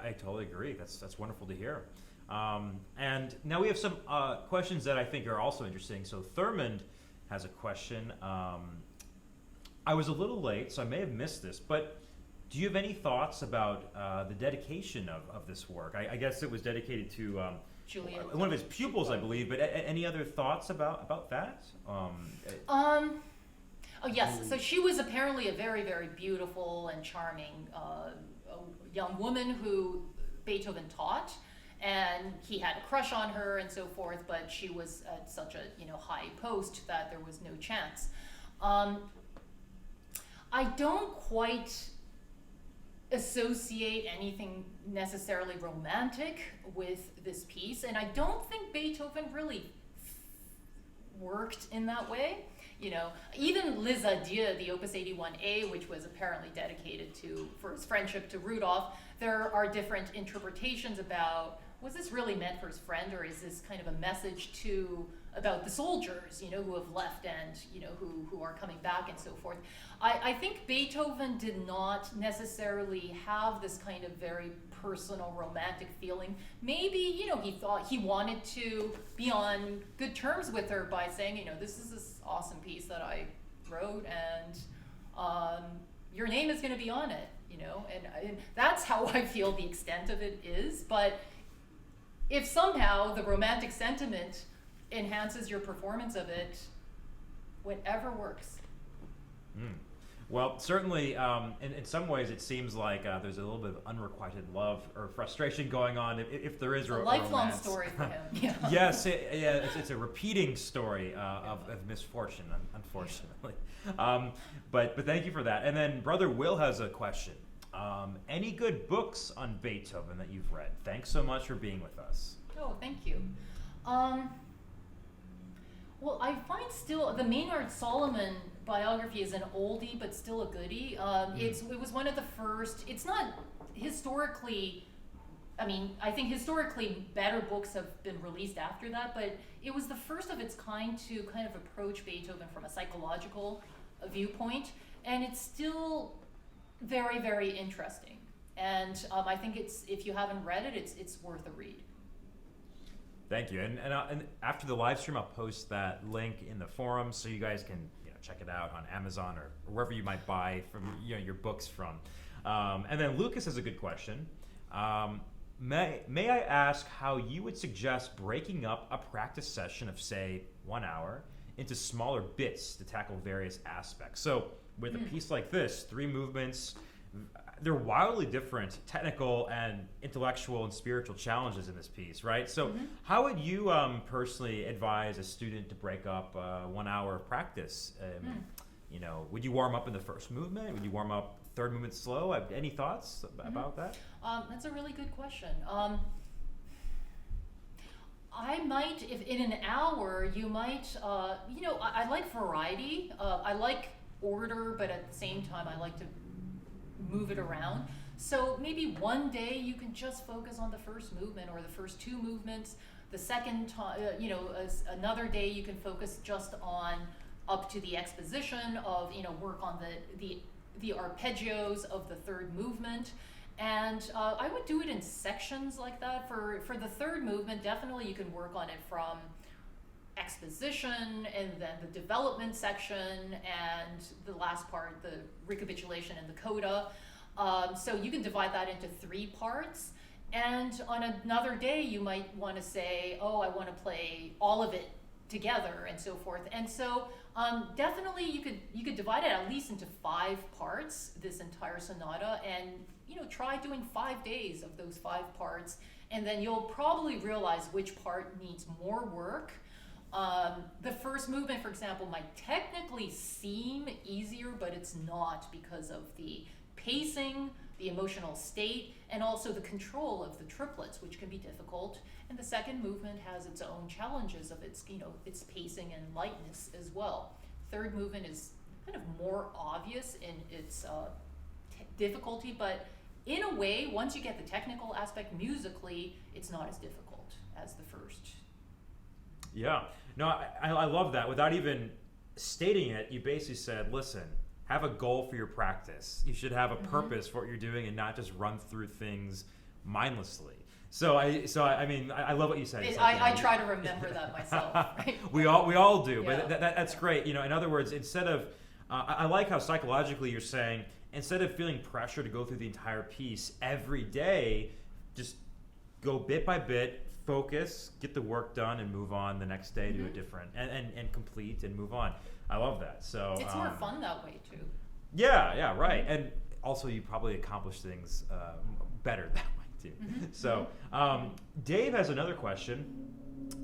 I totally agree. That's wonderful to hear. And now we have some questions that I think are also interesting. So Thurmond has a question. I was a little late, so I may have missed this, but do you have any thoughts about the dedication of this work? I guess it was dedicated to one of his pupils, I believe, but any other thoughts about that? Oh yes, so she was apparently a very, very beautiful and charming young woman who Beethoven taught, and he had a crush on her and so forth, but she was at such a high post that there was no chance. I don't quite associate anything necessarily romantic with this piece, and I don't think Beethoven really worked in that way. Even Les Adieux, the Opus 81A, which was apparently dedicated for his friendship to Rudolph, there are different interpretations about, was this really meant for his friend, or is this kind of a message about the soldiers, who have left and, who are coming back and so forth. I think Beethoven did not necessarily have this kind of very personal romantic feeling. Maybe, he thought he wanted to be on good terms with her by saying, this is this awesome piece that I wrote, and your name is going to be on it, and that's how I feel the extent of it is. But if somehow the romantic sentiment enhances your performance of it, whatever works. Well, certainly, in some ways, it seems like there's a little bit of unrequited love or frustration going on, if there is a lifelong story for him. Yeah. Yes, it's a repeating story of misfortune, unfortunately. But thank you for that. And then Brother Will has a question. Any good books on Beethoven that you've read? Thanks so much for being with us. Oh, thank you. Well, I find still the Maynard Solomon biography is an oldie, but still a goodie. It was one of the first. It's not historically. I think historically better books have been released after that, but it was the first of its kind to kind of approach Beethoven from a psychological viewpoint, and it's still very, very interesting. And I think if you haven't read it, it's worth a read. Thank you. And after the live stream, I'll post that link in the forum so you guys can check it out on Amazon or wherever you might buy from your books from. And then Lucas has a good question. May I ask how you would suggest breaking up a practice session of, say, 1 hour into smaller bits to tackle various aspects? So with a piece like this, 3 movements, they're wildly different technical and intellectual and spiritual challenges in this piece, right? So how would you personally advise a student to break up 1 hour of practice? Would you warm up in the first movement? Would you warm up third movement slow? Any thoughts about that? That's a really good question. I might, if in an hour, you might, I like variety. I like order, but at the same time, I like to move it around. So maybe one day you can just focus on the first movement or the first 2 movements. The second time, another day you can focus just on up to the exposition of, work on the arpeggios of the third movement. And I would do it in sections like that. For the third movement, definitely you can work on it from exposition and then the development section and the last part, the recapitulation and the coda. So you can divide that into 3 parts. And on another day, you might want to say, oh, I want to play all of it together and so forth. And so definitely you could divide it at least into 5 parts, this entire sonata, and try doing 5 days of those 5 parts, and then you'll probably realize which part needs more work. The first movement, for example, might technically seem easier, but it's not, because of the pacing, the emotional state, and also the control of the triplets, which can be difficult. And the second movement has its own challenges of its pacing and lightness as well. Third movement is kind of more obvious in its difficulty, but in a way, once you get the technical aspect musically, it's not as difficult as the first. Yeah. No, I love that. Without even stating it, you basically said, listen, have a goal for your practice. You should have a purpose for what you're doing and not just run through things mindlessly. So I mean, I love what you said. I try to remember that myself. Right? we all do, Yeah. but that's great. In other words, instead of, I like how psychologically you're saying, instead of feeling pressure to go through the entire piece every day, just go bit by bit, focus, get the work done, and move on the next day to a different, and complete and move on. I love that. So it's more fun that way too. Yeah, right. And also, you probably accomplish things better that way too. So Dave has another question.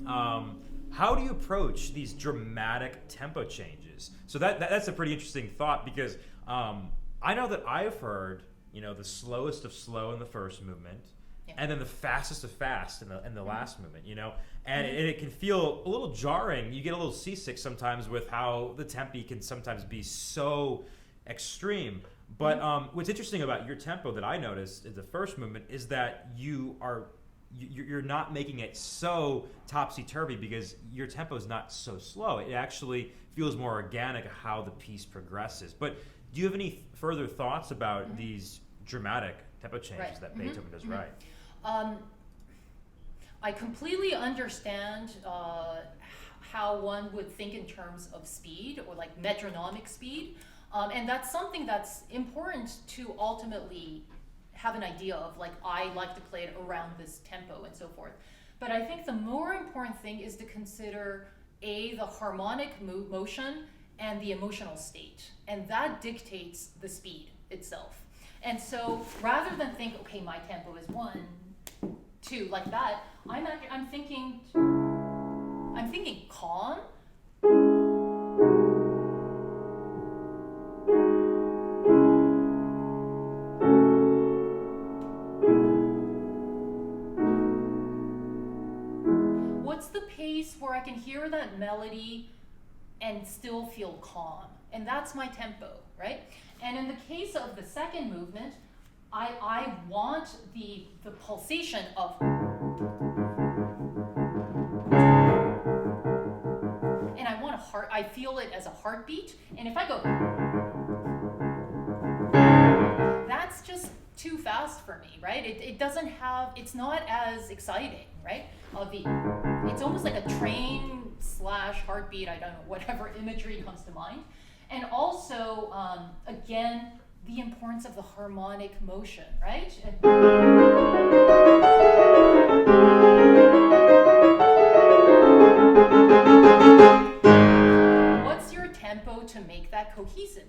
How do you approach these dramatic tempo changes? So that's a pretty interesting thought, because I know that I've heard, the slowest of slow in the first movement, and then the fastest of fast in the last movement, and it can feel a little jarring. You get a little seasick sometimes with how the tempi can sometimes be so extreme. But what's interesting about your tempo that I noticed in the first movement is that you're not making it so topsy-turvy, because your tempo is not so slow. It actually feels more organic how the piece progresses. But do you have any further thoughts about these dramatic tempo changes that Beethoven does right? I completely understand how one would think in terms of speed, or like metronomic speed. And that's something that's important to ultimately have an idea of, like, I like to play it around this tempo and so forth. But I think the more important thing is to consider the harmonic motion and the emotional state. And that dictates the speed itself. And so rather than think, okay, my tempo is 1, 2, like that, I'm thinking calm. What's the pace where I can hear that melody and still feel calm? And that's my tempo, right? And in the case of the second movement, I want the pulsation of, and I feel it as a heartbeat. And if I go, that's just too fast for me, right? It doesn't have, it's not as exciting, right? It's almost like a train / heartbeat, I don't know, whatever imagery comes to mind. And also, again, the importance of the harmonic motion, right? What's your tempo to make that cohesive?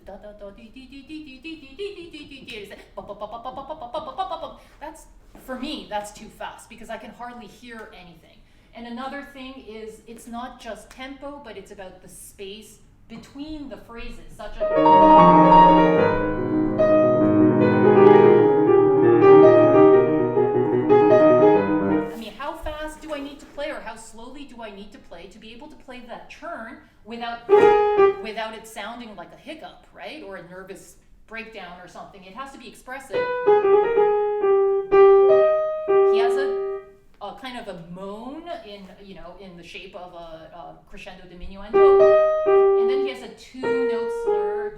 That's, for me, that's too fast, because I can hardly hear anything. And another thing is, it's not just tempo, but it's about the space between the phrases, such as, I mean, how fast do I need to play, or how slowly do I need to play to be able to play that turn without it sounding like a hiccup, right? Or a nervous breakdown or something. It has to be expressive. He has a kind of a moan in the shape of a crescendo diminuendo, and then he has a 2-note slur.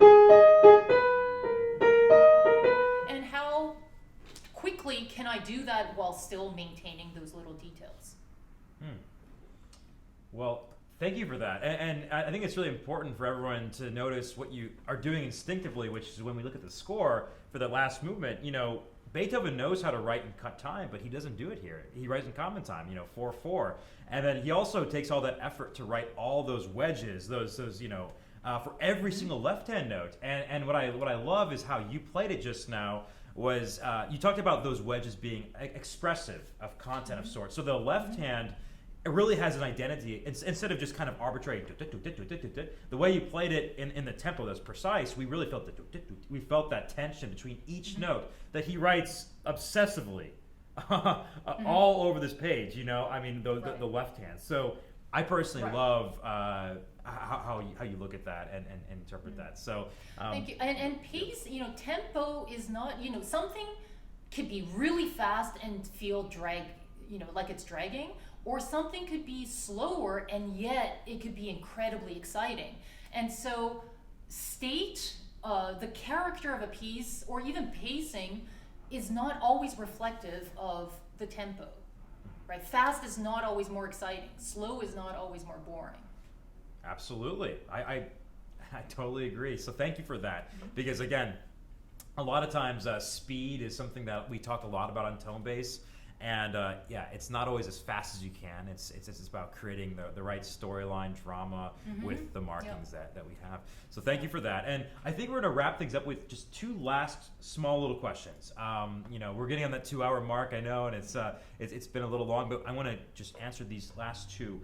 And how quickly can I do that while still maintaining those little details? Well, Thank you for that. And I think it's really important for everyone to notice what you are doing instinctively, which is when we look at the score for the last movement, Beethoven knows how to write in cut time, but he doesn't do it here. He writes in common time, 4/4. And then he also takes all that effort to write all those wedges, those for every single left-hand note. And what I love is how you played it just now was you talked about those wedges being expressive of content of sorts. So the left hand, it really has an identity. Instead of just kind of arbitrary, the way you played it in the tempo that's precise, we really felt that tension between each note that he writes obsessively all over this page. The left hand. So I personally love how you look at that and interpret that. So thank you. And pace, tempo is not, something could be really fast and feel like it's dragging, or something could be slower and yet it could be incredibly exciting. And so the character of a piece, or even pacing, is not always reflective of the tempo, right? Fast is not always more exciting. Slow is not always more boring. Absolutely. I totally agree. So thank you for that. Because again, a lot of times speed is something that we talk a lot about on tonebase. And it's not always as fast as you can. It's about creating the right storyline drama with the markings that we have. So thank you for that. And I think we're going to wrap things up with just two last small little questions. We're getting on that 2-hour mark, I know, and it's been a little long, but I want to just answer these last two.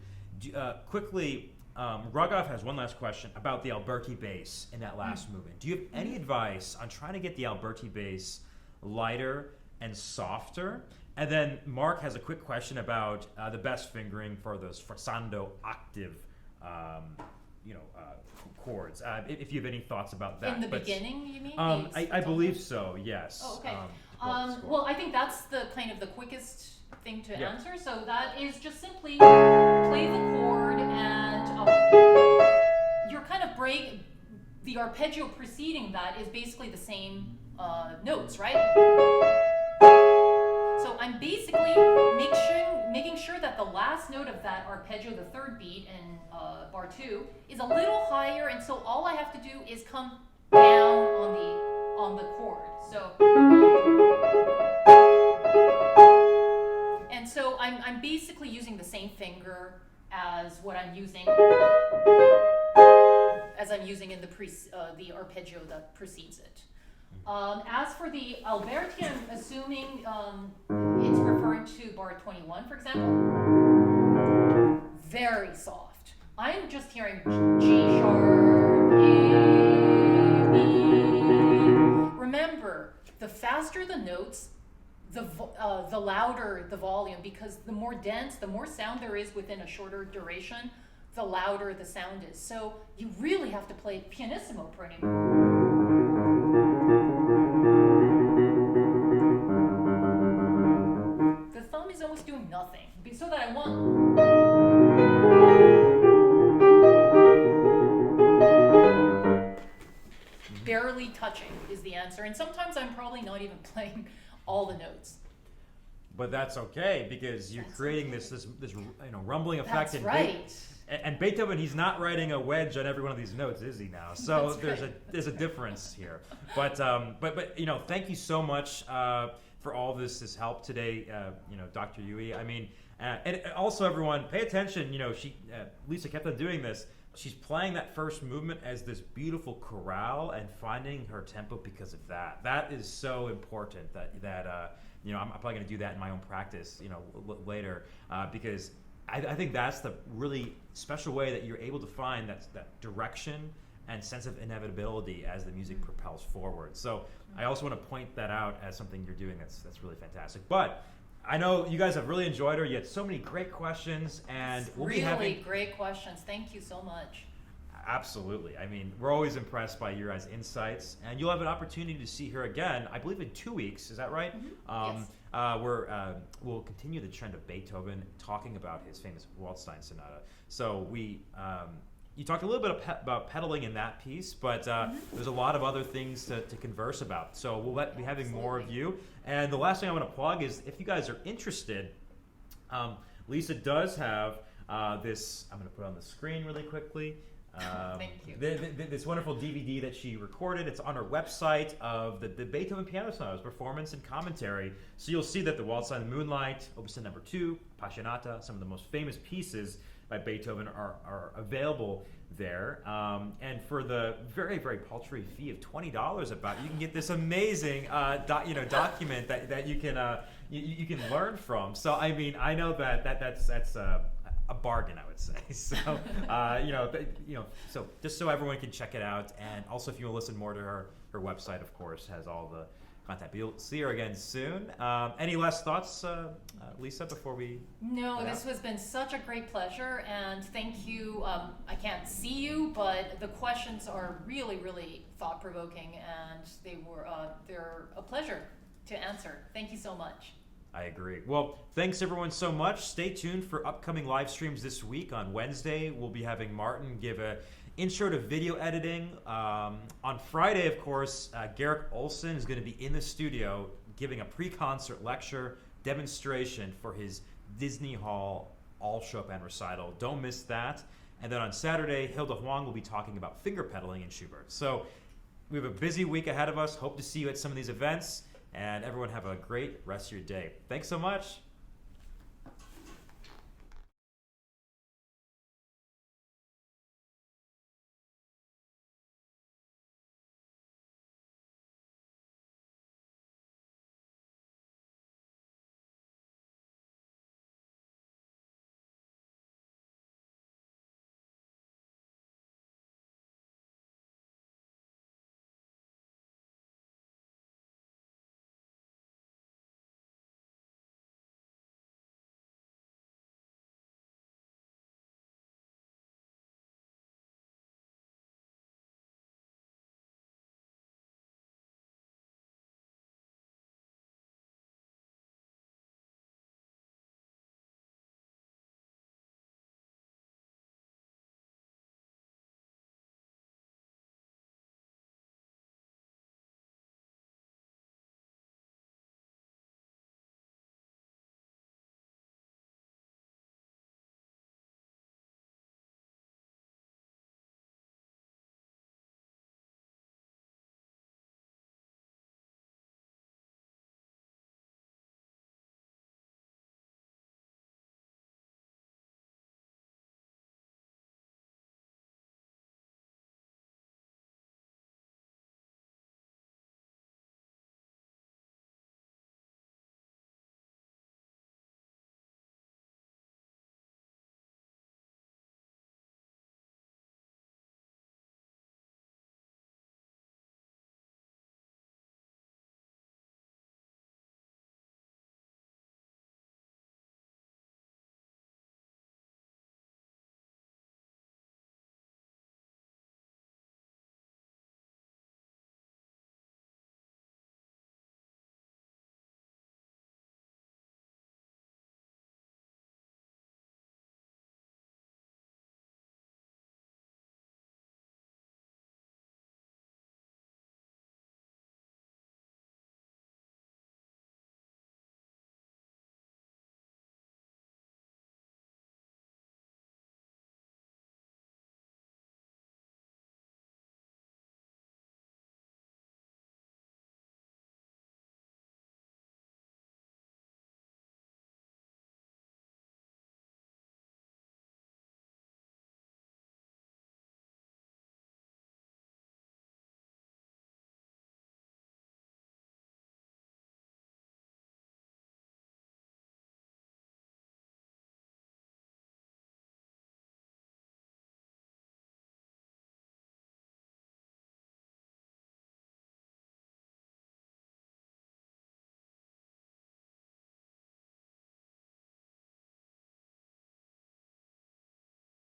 Quickly, Raghav has one last question about the Alberti bass in that last movement. Do you have any advice on trying to get the Alberti bass lighter and softer? And then Mark has a quick question about the best fingering for those forzando octave, chords. If you have any thoughts about that. In the beginning, you mean? I believe so. Yes. Oh, okay. Well, I think that's the kind of the quickest thing to answer. So that is just simply play the chord, and you're kind of the arpeggio preceding that is basically the same notes, right? So I'm basically making sure that the last note of that arpeggio, the third beat in bar 2, is a little higher, and so all I have to do is come down on the chord. So I'm basically using the same finger as what I'm using in the arpeggio that precedes it. As for the Alberti, I'm assuming it's referring to bar 21, for example. Very soft. I'm just hearing G sharp, A, B. Remember, the faster the notes, the louder the volume, because the more dense, the more sound there is within a shorter duration, the louder the sound is. So you really have to play pianissimo pretty much. The thumb is almost doing nothing, so that I want. Barely touching is the answer, and sometimes I'm probably not even playing all the notes. But that's okay, because you're creating this rumbling effect. That's right. And Beethoven, he's not writing a wedge on every one of these notes, is he now? So there's a difference here. But thank you so much for all this help today, Dr. Yui. I mean, and also everyone, pay attention. Lisa kept on doing this. She's playing that first movement as this beautiful chorale and finding her tempo because of that. That is so important. That I'm probably going to do that in my own practice, later, because I think that's the really special way that you're able to find that direction and sense of inevitability as the music propels forward. So I also want to point that out as something you're doing that's really fantastic. But I know you guys have really enjoyed her. You had so many great questions, and we'll be having great questions. Thank you so much. Absolutely. I mean, we're always impressed by your guys' insights, and you'll have an opportunity to see her again, I believe in 2 weeks. Is that right? Yes. We'll continue the trend of Beethoven, talking about his famous Waldstein Sonata. So you talked a little bit about pedaling in that piece, but there's a lot of other things to converse about. So we'll be having more of you. And the last thing I want to plug is, if you guys are interested, Lisa does have this, I'm going to put on the screen really quickly. Thank you. This wonderful DVD that she recorded. It's on her website of the Beethoven Piano Sonatas performance and commentary. So you'll see that the Waltz on Moonlight, Opus number 2, Passionata, some of the most famous pieces by Beethoven are available there. And for the very, very paltry fee of $20 about, you can get this amazing document that you can learn from. So I mean, I know that's a bargain, I would say. So, so just so everyone can check it out, and also if you want to listen more to her website, of course, has all the content. You'll see her again soon. Any last thoughts, Lisa, before we? No, this has been such a great pleasure, and thank you. I can't see you, but the questions are really, really thought-provoking, and they're a pleasure to answer. Thank you so much. I agree. Well, thanks everyone so much. Stay tuned for upcoming live streams this week. On Wednesday, we'll be having Martin give a intro to video editing. On Friday, of course, Garrick Olson is going to be in the studio giving a pre-concert lecture demonstration for his Disney Hall all Chopin recital. Don't miss that. And then on Saturday, Hilda Huang will be talking about finger pedaling in Schubert. So we have a busy week ahead of us. Hope to see you at some of these events. And everyone have a great rest of your day. Thanks so much.